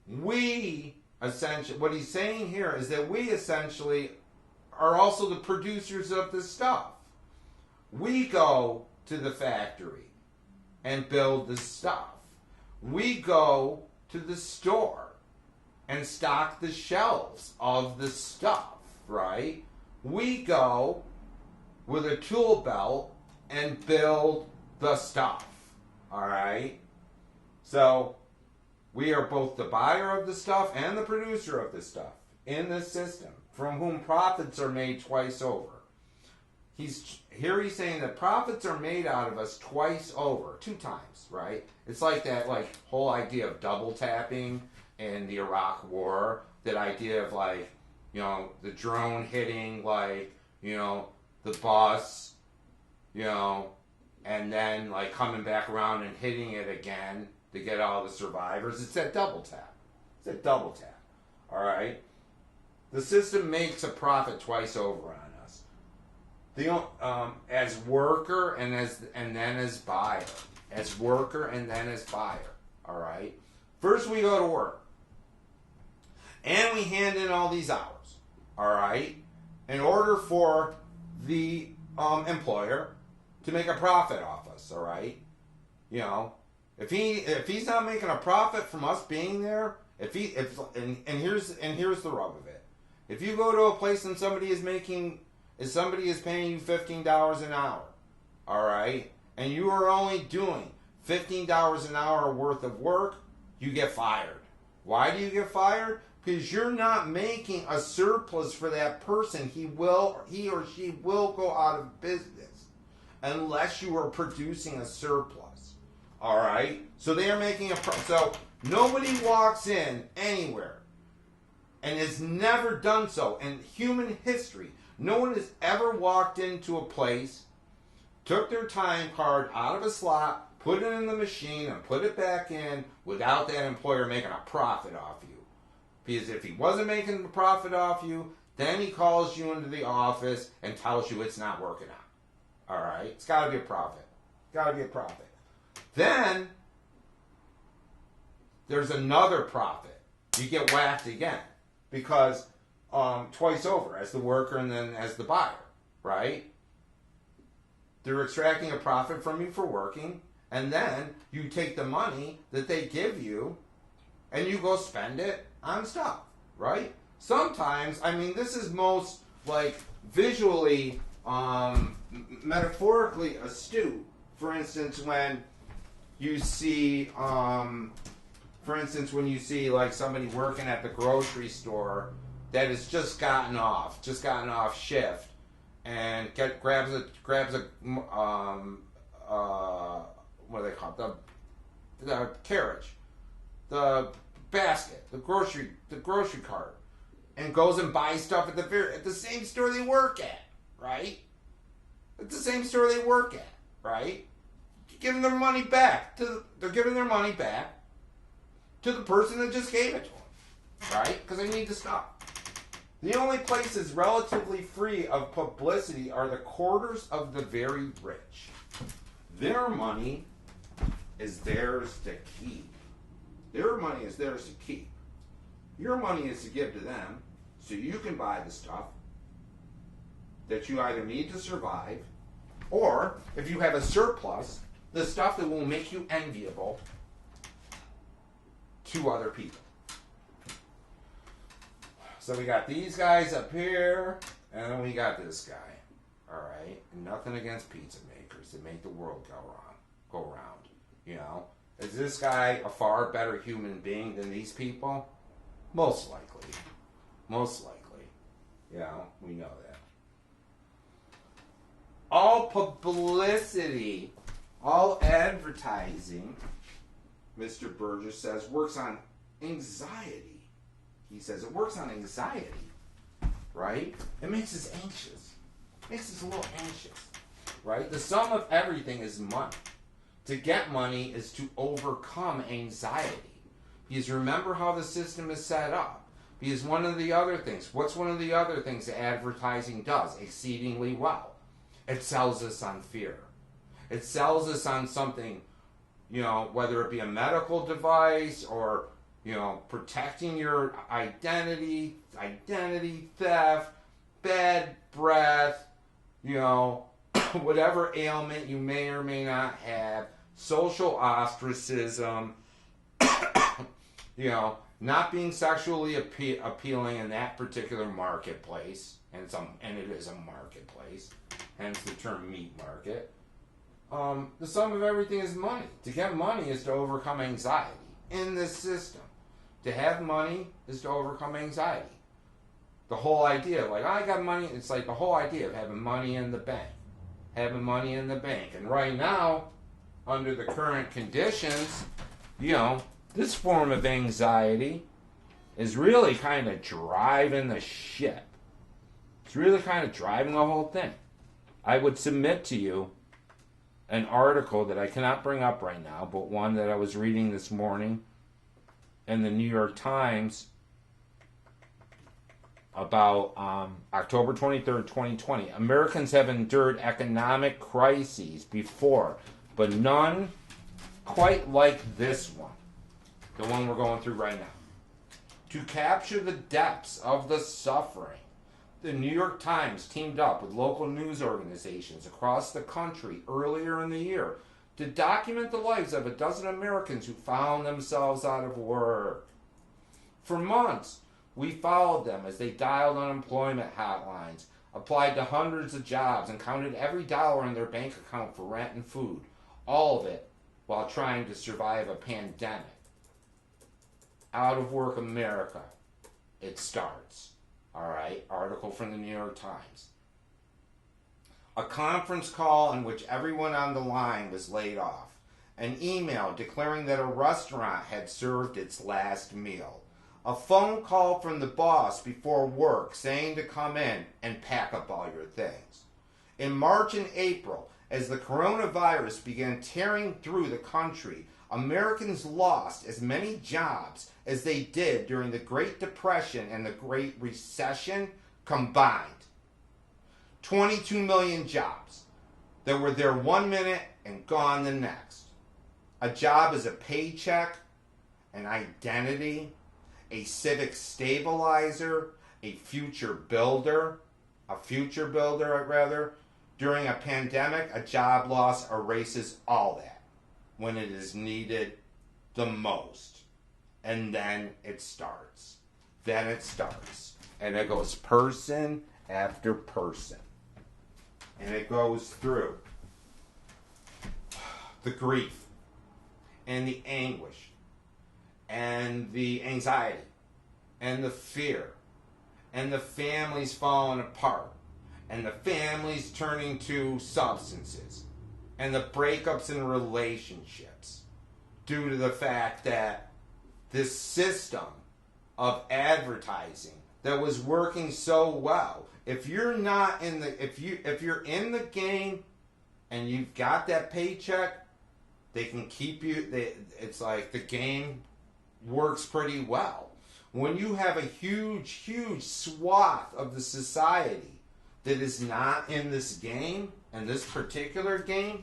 We essentially, what he's saying here is that we essentially are also the producers of the stuff. We go to the factory and build the stuff. We go to the store and stock the shelves of the stuff, right? We go with a tool belt and build the stuff, all right? So we are both the buyer of the stuff and the producer of the stuff in this system, from whom profits are made twice over. He's saying that profits are made out of us twice over, 2 times, right? It's like that whole idea of double tapping in the Iraq War, that idea of the drone hitting the bus, and then coming back around and hitting it again to get all the survivors. It's that double tap. All right? The system makes a profit twice over on us. As worker and then as buyer. As worker and then as buyer. All right? First we go to work. And we hand in all these hours. All right? In order for the employer to make a profit off us. All right? If he's not making a profit from us being there, here's the rub of it. If you go to a place and somebody is paying you $15 an hour, all right, and you are only doing $15 an hour worth of work, you get fired. Why do you get fired? Because you're not making a surplus for that person. He or she will go out of business unless you are producing a surplus. All right? So they are making so nobody walks in anywhere and has never done so in human history. No one has ever walked into a place, took their time card out of a slot, put it in the machine, and put it back in without that employer making a profit off you. Because if he wasn't making a profit off you, then he calls you into the office and tells you it's not working out. All right? It's got to be a profit. Then there's another profit. You get whacked again. Because twice over, as the worker and then as the buyer, right? They're extracting a profit from you for working, and then you take the money that they give you and you go spend it on stuff, right? Sometimes, I mean, this is most like visually, metaphorically astute. For instance, when you see, like somebody working at the grocery store that has just gotten off shift, and grabs a what do they call it? The carriage, the basket, the grocery cart, and goes and buys stuff at the same store they work at, right? At the same store they work at, right? Giving their money back they're giving their money back to the person that just gave it to them, right? Because they need the stuff. The only places relatively free of publicity are the quarters of the very rich. Their money is theirs to keep. Their money is theirs to keep. Your money is to give to them so you can buy the stuff that you either need to survive, or if you have a surplus, the stuff that will make you enviable to other people. So we got these guys up here, and then we got this guy. All right, and nothing against pizza makers that make the world go round. You know, is this guy a far better human being than these people? Most likely. You know, we know that. All publicity, all advertising, Mr. Burgess says, works on anxiety. He says it works on anxiety, right? It makes us anxious. Makes us a little anxious, right? The sum of everything is money. To get money is to overcome anxiety. Because remember how the system is set up. Because what's one of the other things that advertising does exceedingly well? It sells us on fear. It sells us on something, you know, whether it be a medical device or, you know, protecting your identity theft, bad breath, you know, whatever ailment you may or may not have, social ostracism, you know, not being sexually appealing in that particular marketplace, and it is a marketplace, hence the term meat market. The sum of everything is money. To get money is to overcome anxiety in this system. To have money is to overcome anxiety. The whole idea of, like, I got money, it's like the whole idea of having money in the bank. And right now, under the current conditions, you know, this form of anxiety is really kind of driving the ship. It's really kind of driving the whole thing. I would submit to you an article that I cannot bring up right now, but one that I was reading this morning in the New York Times about October 23rd, 2020. Americans have endured economic crises before, but none quite like this one, the one we're going through right now. To capture the depths of the suffering, the New York Times teamed up with local news organizations across the country earlier in the year to document the lives of a dozen Americans who found themselves out of work. For months, we followed them as they dialed unemployment hotlines, applied to hundreds of jobs, and counted every dollar in their bank account for rent and food. All of it while trying to survive a pandemic. Out of work America, it starts. All right, article from the New York Times. A conference call in which everyone on the line was laid off. An email declaring that a restaurant had served its last meal. A phone call from the boss before work saying to come in and pack up all your things. In March and April, as the coronavirus began tearing through the country, Americans lost as many jobs as they did during the Great Depression and the Great Recession combined. 22 million jobs that were there 1 minute and gone the next. A job is a paycheck, an identity, a civic stabilizer, a future builder, During a pandemic, a job loss erases all that when it is needed the most. And then it starts. And it goes person after person. And it goes through the grief and the anguish and the anxiety and the fear and the families falling apart and the families turning to substances and the breakups in relationships due to the fact that this system of advertising that was working so well, if you're not in the if you're in the game and you've got that paycheck, they can keep you. It's like the game works pretty well. When you have a huge swath of the society that is not in this game, and this particular game,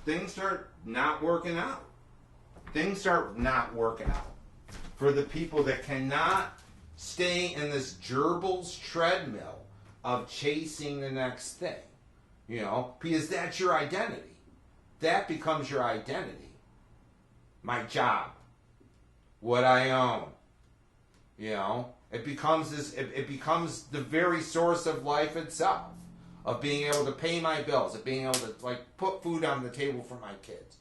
things start not working out. Things start not working out for the people that cannot stay in this gerbil's treadmill of chasing the next thing. You know, because that's your identity. That becomes your identity. My job. What I own. You know, it becomes this. It becomes the very source of life itself, of being able to pay my bills, of being able to like put food on the table for my kids.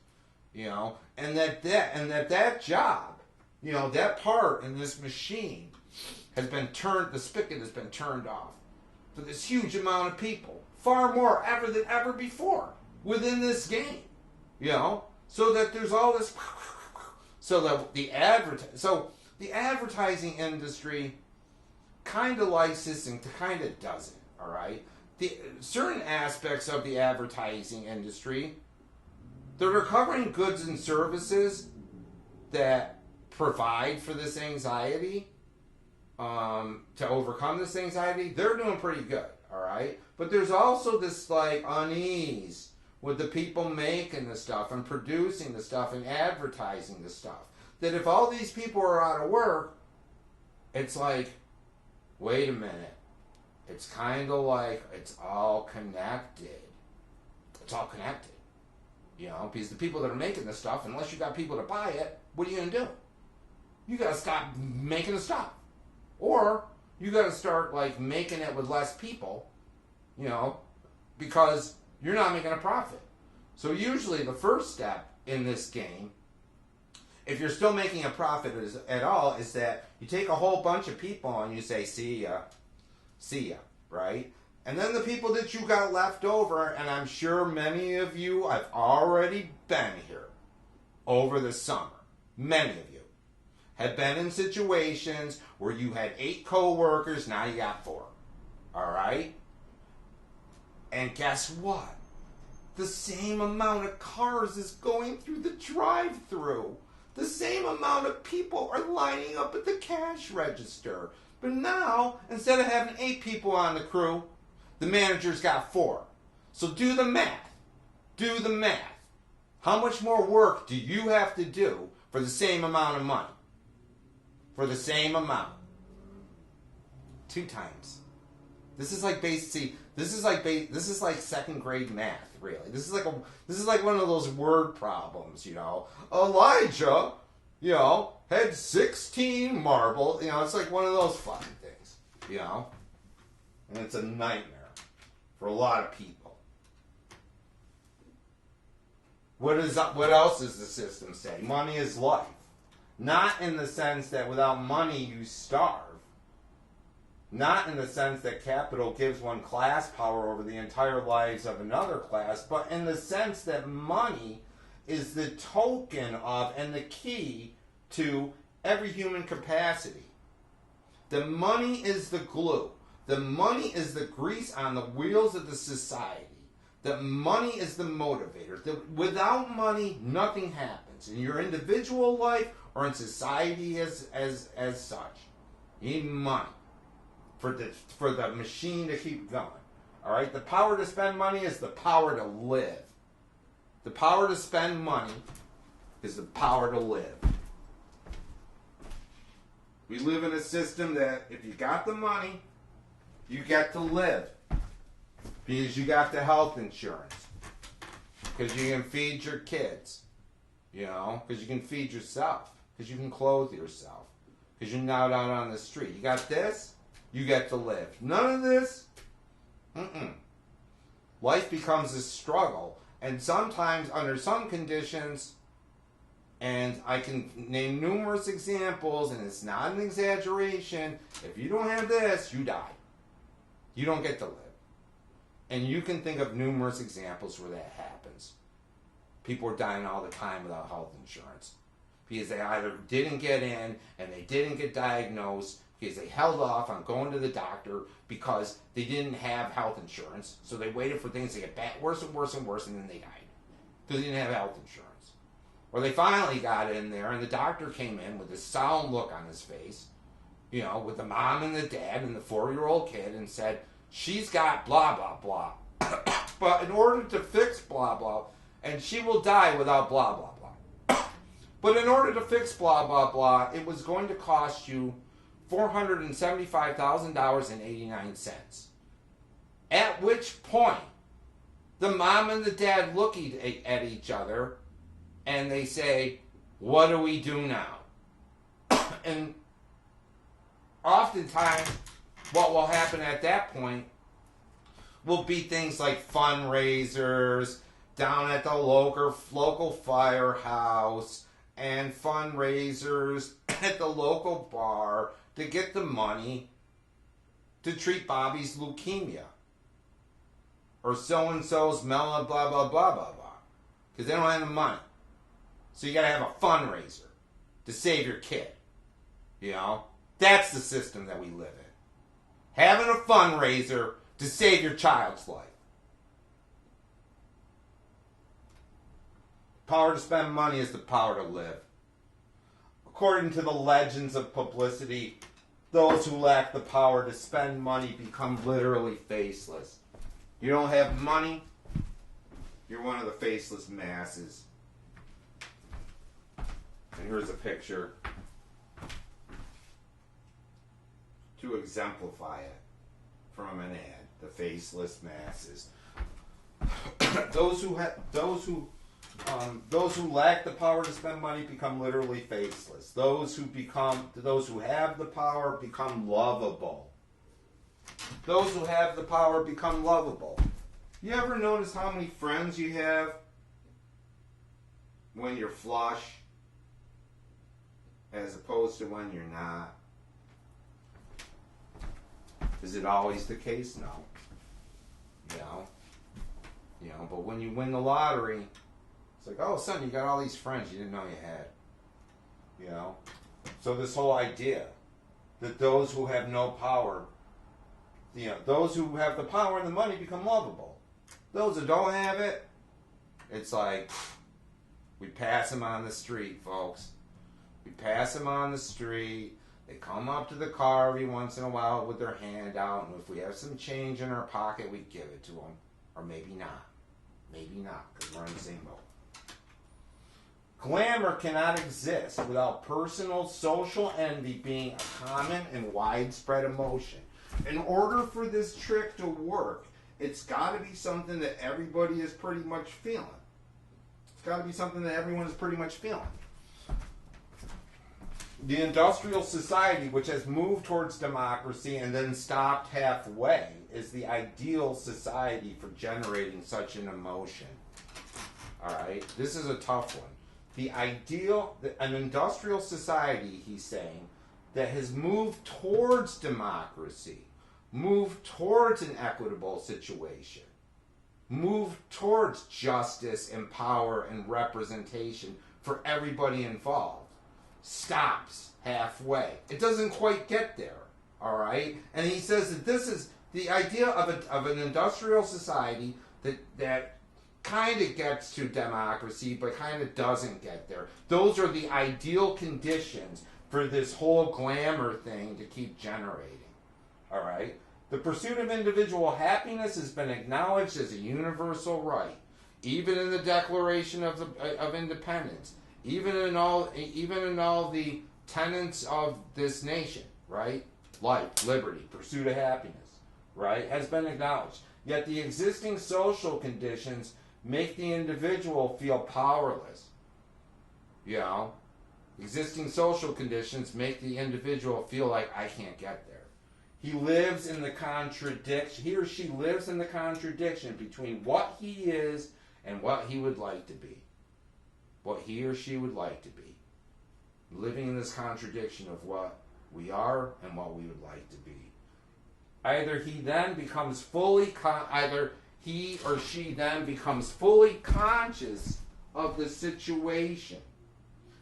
You know, and that job, you know, that part in this machine has been turned. The spigot has been turned off for this huge amount of people, far more ever than ever before within this game. You know, so that there's all this. So the advertising industry kind of likes this and kind of doesn't. All right, the certain aspects of the advertising industry, they're covering goods and services that provide for this anxiety, to overcome this anxiety. They're doing pretty good. All right, but there's also this like unease with the people making the stuff and producing the stuff and advertising the stuff. That if all these people are out of work, it's like, wait a minute. It's kind of like it's all connected. It's all connected. You know, because the people that are making the stuff, unless you got people to buy it, what are you going to do? You got to stop making the stuff. Or you got to start like making it with less people, you know, because you're not making a profit. So usually the first step in this game, if you're still making a profit at all, is that you take a whole bunch of people and you say, see ya, right? And then the people that you got left over, and I'm sure many of you have already been here over the summer. Many of you have been in situations where you had 8 co-workers, now you got 4. All right? And guess what? The same amount of cars is going through the drive-thru. The same amount of people are lining up at the cash register. But now, instead of having 8 people on the crew, the manager's got 4. So do the math. Do the math. How much more work do you have to do for the same amount of money? For the same amount. 2 times. This is like this is like second grade math, really. This is like one of those word problems, you know. Elijah, you know, had 16 marbles. You know, it's like one of those fucking things, you know. And it's a nightmare for a lot of people. What else does the system say? Money is life. Not in the sense that without money you starve. Not in the sense that capital gives one class power over the entire lives of another class, but in the sense that money is the token of and the key to every human capacity. The money is the glue. The money is the grease on the wheels of the society. The money is the motivator. Without money, nothing happens in your individual life or in society as such. You need money for the machine to keep going. All right? The power to spend money is the power to live. The power to spend money is the power to live. We live in a system that if you got the money, you get to live. Because you got the health insurance. Because you can feed your kids. Because you can feed yourself. Because you can clothe yourself. Because you're not out on the street. You got this, you get to live. None of this, life becomes a struggle. And sometimes, under some conditions, and I can name numerous examples, and it's not an exaggeration, if you don't have this, you die. You don't get to live. And you can think of numerous examples where that happens. People are dying all the time without health insurance. Because they either didn't get in and they didn't get diagnosed because they held off on going to the doctor because they didn't have health insurance. So they waited for things to get worse and worse and worse, and then they died because they didn't have health insurance. Or they finally got in there and the doctor came in with this solemn look on his face, with the mom and the dad and the 4-year-old kid, and said, she's got blah, blah, blah. But in order to fix blah, blah, and she will die without blah, blah, blah. But in order to fix blah, blah, blah, it was going to cost you $475,000.89. At which point, the mom and the dad look at each other and they say, what do we do now? And oftentimes, what will happen at that point will be things like fundraisers down at the local firehouse, and fundraisers at the local bar to get the money to treat Bobby's leukemia. Or so-and-so's blah, blah, blah, blah, blah. Because they don't have the money. So you got to have a fundraiser to save your kid. That's the system that we live in. Having a fundraiser to save your child's life. Power to spend money is the power to live. According to the legends of publicity, those who lack the power to spend money become literally faceless. You don't have money, you're one of the faceless masses. And here's a picture to exemplify it from an ad. The faceless masses. Those who lack the power to spend money become literally faceless. Those who have the power become lovable. Those who have the power become lovable. You ever notice how many friends you have when you're flush as opposed to when you're not? Is it always the case? No. But when you win the lottery, it's like, oh, son, you got all these friends you didn't know you had. So this whole idea that those who have no power, those who have the power and the money become lovable. Those who don't have it, it's like, we pass them on the street, folks. We pass them on the street. They come up to the car every once in a while with their hand out, and if we have some change in our pocket, we give it to them. Or maybe not. Maybe not, because we're in the same boat. Glamour cannot exist without personal social envy being a common and widespread emotion. In order for this trick to work, it's got to be something that everybody is pretty much feeling. It's got to be something that everyone is pretty much feeling. The industrial society, which has moved towards democracy and then stopped halfway, is the ideal society for generating such an emotion. Alright? This is a tough one. An industrial society, he's saying, that has moved towards democracy, moved towards an equitable situation, moved towards justice and power and representation for everybody involved, stops halfway. It doesn't quite get there, all right? And he says that this is the idea of an industrial society that kind of gets to democracy but kind of doesn't get there. Those are the ideal conditions for this whole glamour thing to keep generating, all right? The pursuit of individual happiness has been acknowledged as a universal right, even in the Declaration of Independence. Even in all the tenets of this nation, right? Life, liberty, pursuit of happiness, right? Has been acknowledged. Yet the existing social conditions make the individual feel powerless. You know, existing social conditions make the individual feel like, I can't get there. He lives in the contradiction. He or she lives in the contradiction between what he is and what he would like to be. What he or she would like to be. Living in this contradiction of what we are and what we would like to be. Either he or she then becomes fully conscious of the situation,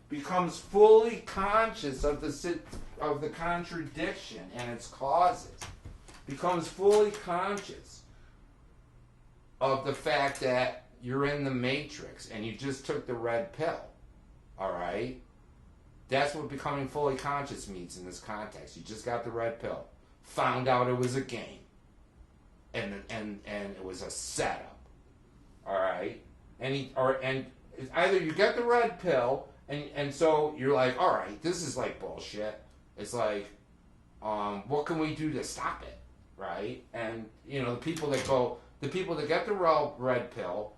becomes fully conscious of the contradiction and its causes, becomes fully conscious of the fact that you're in the matrix and you just took the red pill. All right? That's what becoming fully conscious means in this context. You just got the red pill. Found out it was a game. And it was a setup. All right? And either you get the red pill and so you're like, all right, this is like bullshit. It's like, what can we do to stop it? Right? And you know, the people that get the red pill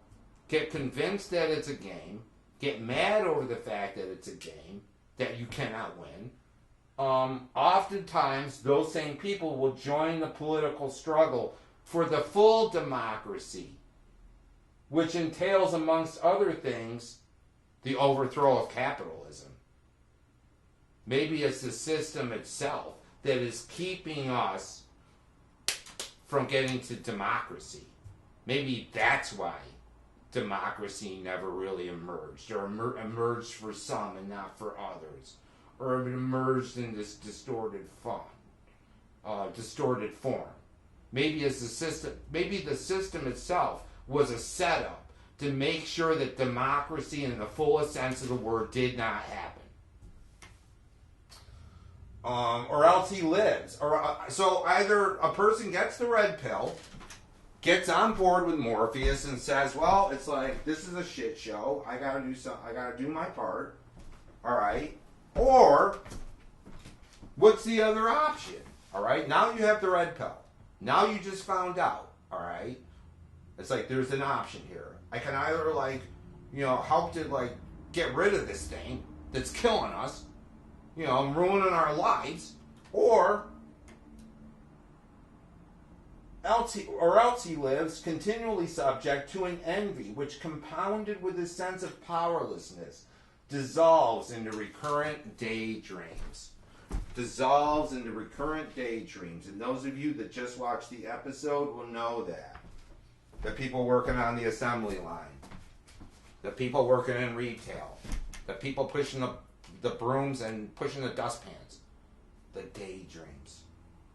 get convinced that it's a game, get mad over the fact that it's a game, that you cannot win. Oftentimes, those same people will join the political struggle for the full democracy, which entails, amongst other things, the overthrow of capitalism. Maybe it's the system itself that is keeping us from getting to democracy. Maybe that's why democracy never really emerged, or emerged for some and not for others, or it emerged in this distorted form. Maybe it's the system. Maybe the system itself was a setup to make sure that democracy, in the fullest sense of the word, did not happen. Or else he lives. So either a person gets the red pill, gets on board with Morpheus, and says, "Well, it's like this is a shit show. I gotta do my part." All right. Or what's the other option? All right. Now you have the red pill. Now you just found out. All right. It's like there's an option here. I can either help to get rid of this thing that's killing us, ruining our lives, or else he lives continually subject to an envy which, compounded with a sense of powerlessness, dissolves into recurrent daydreams. And those of you that just watched the episode will know that. The people working on the assembly line, the people working in retail, the people pushing the brooms and pushing the dustpans. The daydreams.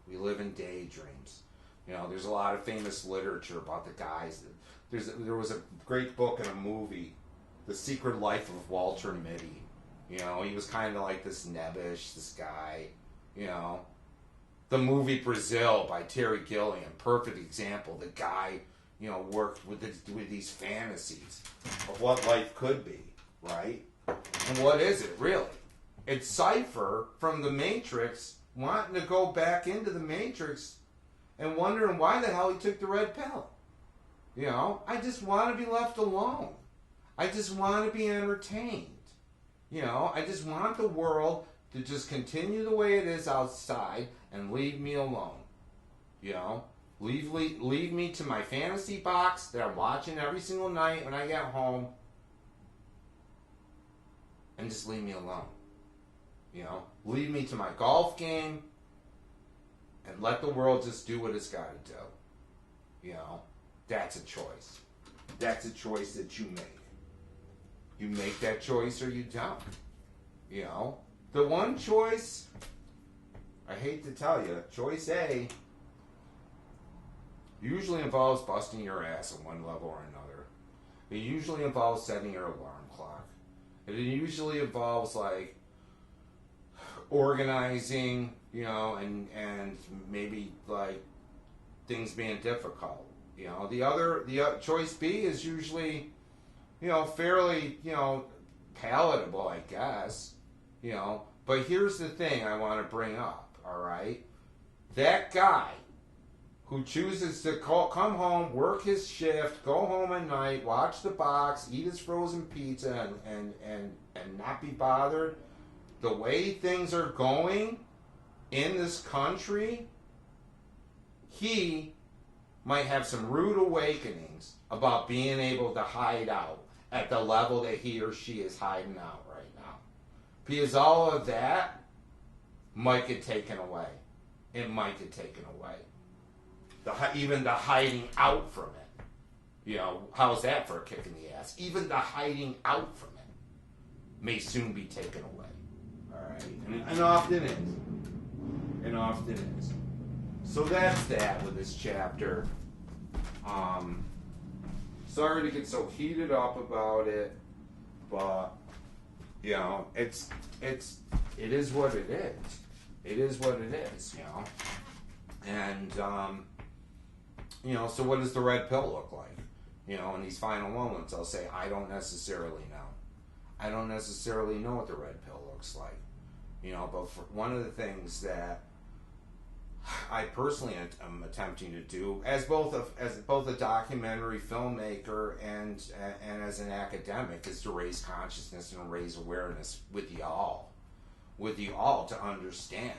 We live in daydreams. There's a lot of famous literature about the guys. There was a great book and a movie, The Secret Life of Walter Mitty. He was kind of like this nebbish, this guy. The movie Brazil by Terry Gilliam, perfect example. The guy, worked with these fantasies of what life could be, right? And what is it, really? It's Cypher from the Matrix wanting to go back into the Matrix and wondering why the hell he took the red pill. I just want to be left alone. I just want to be entertained. I just want the world to just continue the way it is outside and leave me alone. Leave me to my fantasy box that I'm watching every single night when I get home, and just leave me alone. Leave me to my golf game and let the world just do what it's got to do. That's a choice. That's a choice that you make. You make that choice or you don't. The one choice, I hate to tell you, choice A usually involves busting your ass at one level or another. It usually involves setting your alarm clock. It usually involves organizing, and maybe things being difficult. The choice B is usually, fairly, palatable, I guess. But here's the thing I want to bring up. All right, that guy who chooses to come home, work his shift, go home at night, watch the box, eat his frozen pizza, and not be bothered. The way things are going in this country, he might have some rude awakenings about being able to hide out at the level that he or she is hiding out right now. Because all of that might get taken away. It might get taken away. Even the hiding out from it. You know, how's that for a kick in the ass? Even the hiding out from it may soon be taken away. Alright? And often is. And often is. So that's that with this chapter. Sorry to get so heated up about it, but you know, it is what it is. It is what it is, you know. And you know, so what does the red pill look like? You know, in these final moments, I'll say I don't necessarily know. I don't necessarily know what the red pill looks like. You know, but for one of the things that I personally am attempting to do, as both a documentary filmmaker and as an academic, is to raise consciousness and raise awareness with y'all to understand,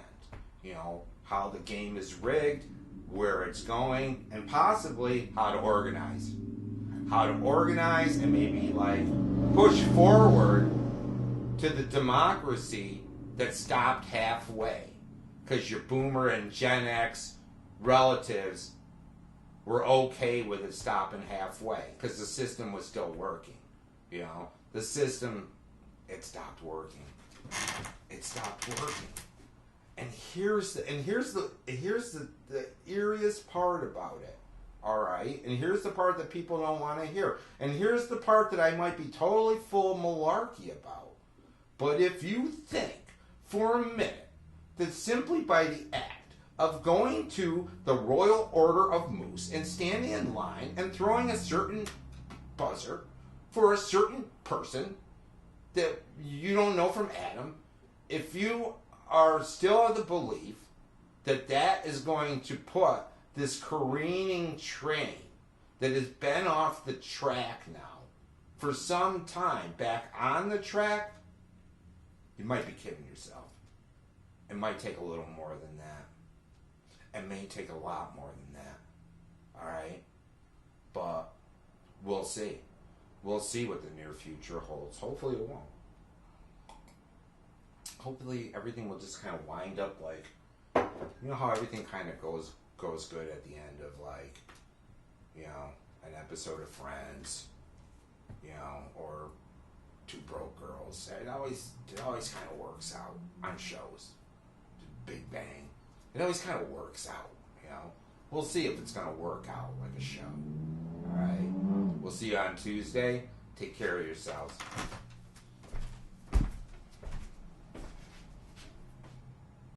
you know, how the game is rigged, where it's going, and possibly how to organize and maybe like push forward to the democracy that stopped halfway. Because your boomer and Gen X relatives were okay with it stopping halfway. Because the system was still working. You know? The system, it stopped working. It stopped working. And here's the eeriest part about it. Alright? And here's the part that people don't want to hear. And here's the part that I might be totally full of malarkey about. But if you think for a minute that simply by the act of going to the Royal Order of Moose and standing in line and throwing a certain buzzer for a certain person that you don't know from Adam, if you are still of the belief that that is going to put this careening train that has been off the track now for some time back on the track, you might be kidding yourself. It might take a little more than that. It may take a lot more than that. Alright? But we'll see. We'll see what the near future holds. Hopefully it won't. Hopefully everything will just kind of wind up like, you know how everything kind of goes good at the end of like, you know, an episode of Friends, you know, or Two Broke Girls. It always kind of works out on shows. Big Bang. It always kind of works out, you know. We'll see if it's going to work out like a show. All right? We'll see you on Tuesday. Take care of yourselves.